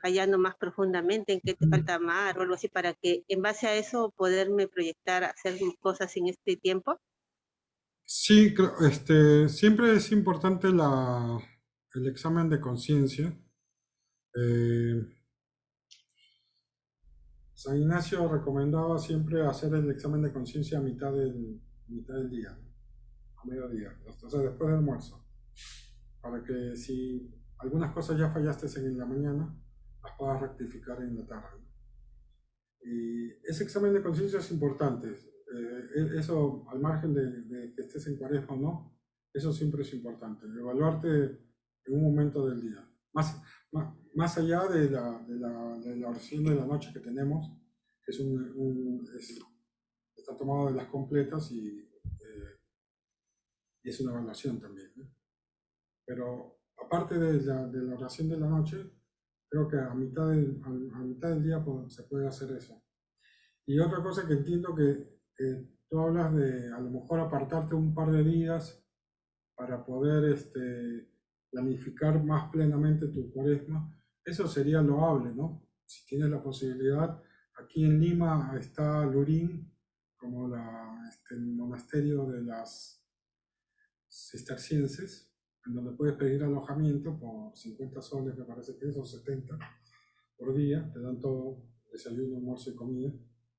S5: fallando más profundamente, en qué te falta amar o algo así, para que en base a eso poderme proyectar a hacer cosas en este tiempo?
S1: Sí, siempre es importante el examen de conciencia. Eh, San Ignacio recomendaba siempre hacer el examen de conciencia a mitad del día, a mediodía, o sea, después del almuerzo, para que si algunas cosas ya fallaste en la mañana, las puedas rectificar en la tarde, ¿no? Y ese examen de conciencia es importante. Eso, al margen de que estés en cuaresma o no, eso siempre es importante. Evaluarte en un momento del día. Más allá de la oración de la noche que tenemos, que está tomado de las completas y es una evaluación también, ¿no? Pero aparte de la oración de la noche, creo que a mitad del día se puede hacer eso. Y otra cosa que entiendo que tú hablas de a lo mejor apartarte un par de días para poder planificar más plenamente tu cuaresma, eso sería loable, ¿no? Si tienes la posibilidad, aquí en Lima está Lurín, como el monasterio de las cistercienses, en donde puedes pedir alojamiento por 50 soles, me parece que es, o 70 por día, te dan todo, desayuno, almuerzo y comida,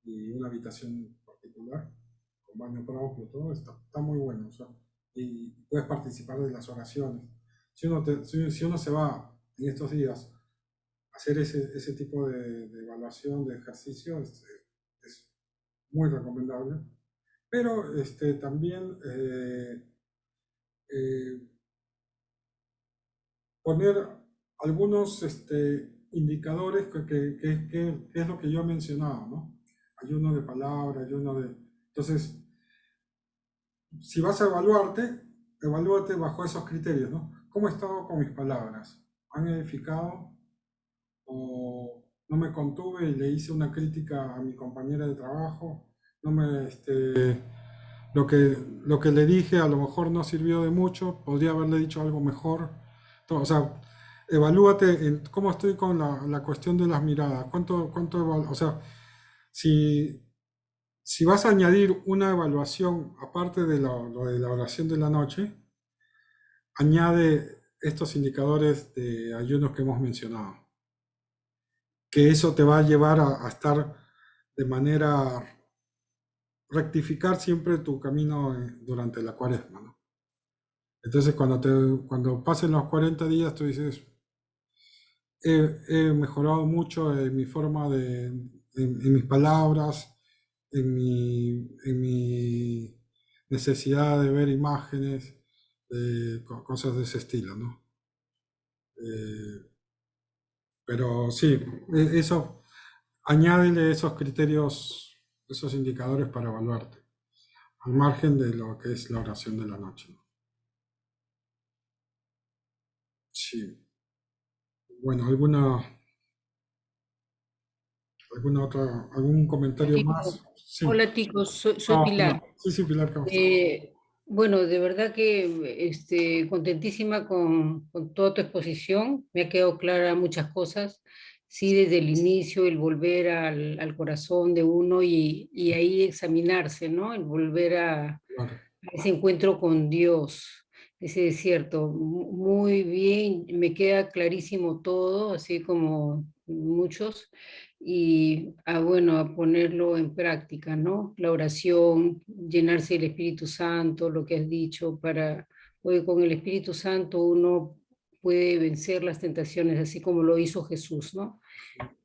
S1: y una habitación particular, con baño propio, todo está muy bueno, o sea, y puedes participar de las oraciones. Si uno se va en estos días a hacer ese tipo de evaluación, de ejercicio, es muy recomendable. Pero también eh, poner algunos indicadores que es lo que yo he mencionado, ¿no? Ayuno de palabra, ayuno de... Entonces, si vas a evalúate bajo esos criterios, ¿no? ¿Cómo he estado con mis palabras? ¿Han edificado? ¿O no me contuve y le hice una crítica a mi compañera de trabajo? No me, lo que le dije a lo mejor no sirvió de mucho, podría haberle dicho algo mejor. O sea, evalúate en cómo estoy con la cuestión de las miradas. O sea, si vas a añadir una evaluación aparte de lo de la oración de la noche, añade estos indicadores de ayunos que hemos mencionado. Que eso te va a llevar a estar de manera rectificar siempre tu camino durante la cuaresma, ¿no? Entonces, cuando pasen los 40 días, tú dices, he mejorado mucho en mi forma en mis palabras, en mi necesidad de ver imágenes, cosas de ese estilo, ¿no? Pero sí, eso, añádele esos criterios, esos indicadores para evaluarte, al margen de lo que es la oración de la noche, ¿no? Sí. Bueno, ¿Algún comentario
S6: Tico.
S1: más? Sí.
S6: Hola, Tico, soy
S1: Ah,
S6: Pilar.
S1: sí, sí, Pilar, ¿cómo estás?
S6: Bueno, de verdad que contentísima con toda tu exposición. Me ha quedado clara muchas cosas. Sí, desde el inicio, el volver al corazón de uno y ahí examinarse, ¿no? El volver a
S1: Claro.
S6: ese encuentro con Dios, ese desierto. Muy bien, me queda clarísimo todo, así como muchos, y bueno, a ponerlo en práctica, ¿no? La oración, llenarse del Espíritu Santo, lo que has dicho, porque con el Espíritu Santo uno puede vencer las tentaciones, así como lo hizo Jesús, ¿no?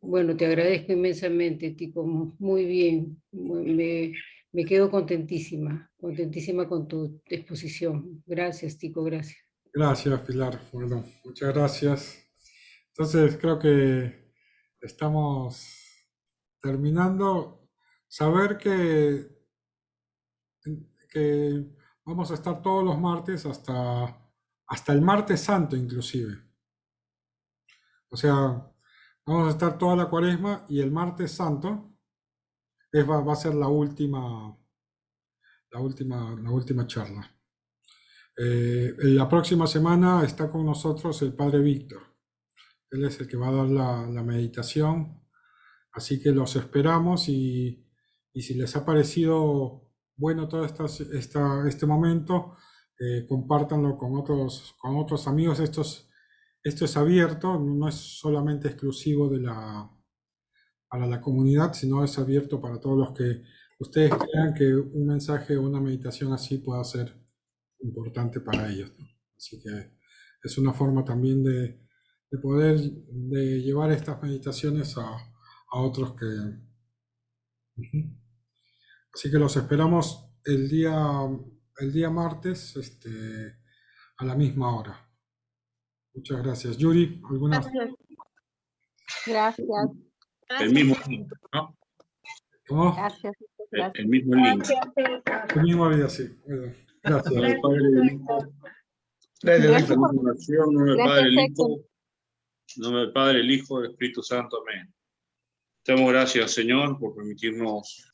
S6: Bueno, te agradezco inmensamente, Tico, muy bien, me quedo contentísima con tu exposición. Gracias, Tico, gracias.
S1: Gracias, Pilar. Bueno, muchas gracias. Entonces, creo que estamos terminando. Saber que vamos a estar todos los martes hasta el martes santo, inclusive. O sea, vamos a estar toda la cuaresma y el martes santo va a ser la última charla. La próxima semana está con nosotros el Padre Víctor. Él es el que va a dar la meditación. Así que los esperamos y si les ha parecido bueno todo este momento, compártanlo con otros amigos. Esto es abierto, no es solamente exclusivo para la comunidad, sino es abierto para todos los que ustedes crean que un mensaje o una meditación así pueda ser importante para ellos, ¿no? Así que es una forma también de poder de llevar estas meditaciones a otros que... Ujú. Así que los esperamos el día martes a la misma hora. Muchas gracias. Yuri, ¿algunas?
S5: Gracias.
S4: Gracias,
S2: El mismo link, ¿no?
S1: ¿Cómo?
S4: gracias,
S2: El
S4: gracias.
S2: mismo link.
S1: El mismo día, sí. Bueno, gracias.
S2: En nombre del Padre, del Hijo,
S3: Gracias,
S4: Gracias,
S3: Héctor.
S2: en oración, en nombre del Padre,
S4: gracias,
S2: del
S4: Héctor.
S2: Hijo, en nombre del Padre, el Hijo, del Espíritu Santo. Amén. Te damos gracias, Señor, por permitirnos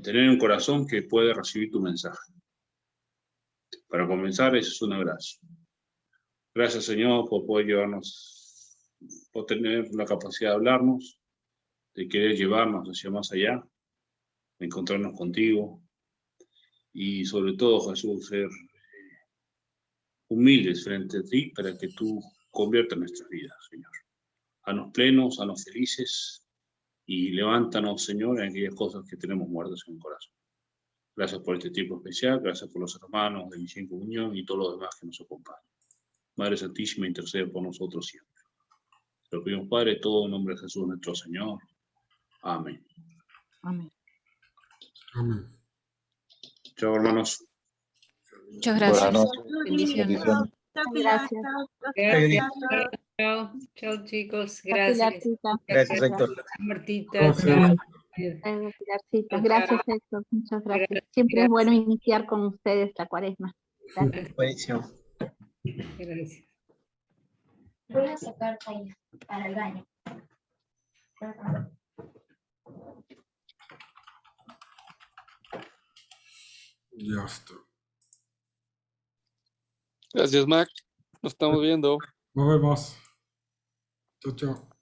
S2: tener un corazón que puede recibir tu mensaje. Para comenzar, eso es una gracia. Gracias, Señor, por poder llevarnos, por tener la capacidad de hablarnos, de querer llevarnos hacia más allá, de encontrarnos contigo y sobre todo, Jesús, ser humildes frente a ti para que tú conviertas nuestras vidas, Señor. Haznos plenos, haznos felices y levántanos, Señor, en aquellas cosas que tenemos muertas en el corazón. Gracias por este tiempo especial, gracias por los hermanos de Misión Comunión y todos los demás que nos acompañan. Madre Santísima, intercede por nosotros siempre. Te lo pedimos, Padre, todo en nombre de Jesús nuestro Señor. Amén.
S4: Amén.
S1: Amén.
S2: Chao, hermanos.
S7: Muchas
S3: Buenas
S7: gracias.
S3: noches.
S7: Bendiciones.
S3: Bendiciones.
S4: Gracias.
S6: Gracias. Chao, chicos. Gracias.
S4: Pilarcita.
S3: Gracias, Héctor.
S6: Martita.
S1: Gracias.
S4: Pilarcita. Gracias, Héctor. Muchas gracias. Siempre es bueno iniciar con ustedes la cuaresma. Gracias.
S3: Buenísimo.
S6: Gracias.
S8: Voy a sacar para el baño.
S1: Ya está.
S9: Gracias, Mac. Nos estamos viendo.
S1: Nos vemos. Chao, chao.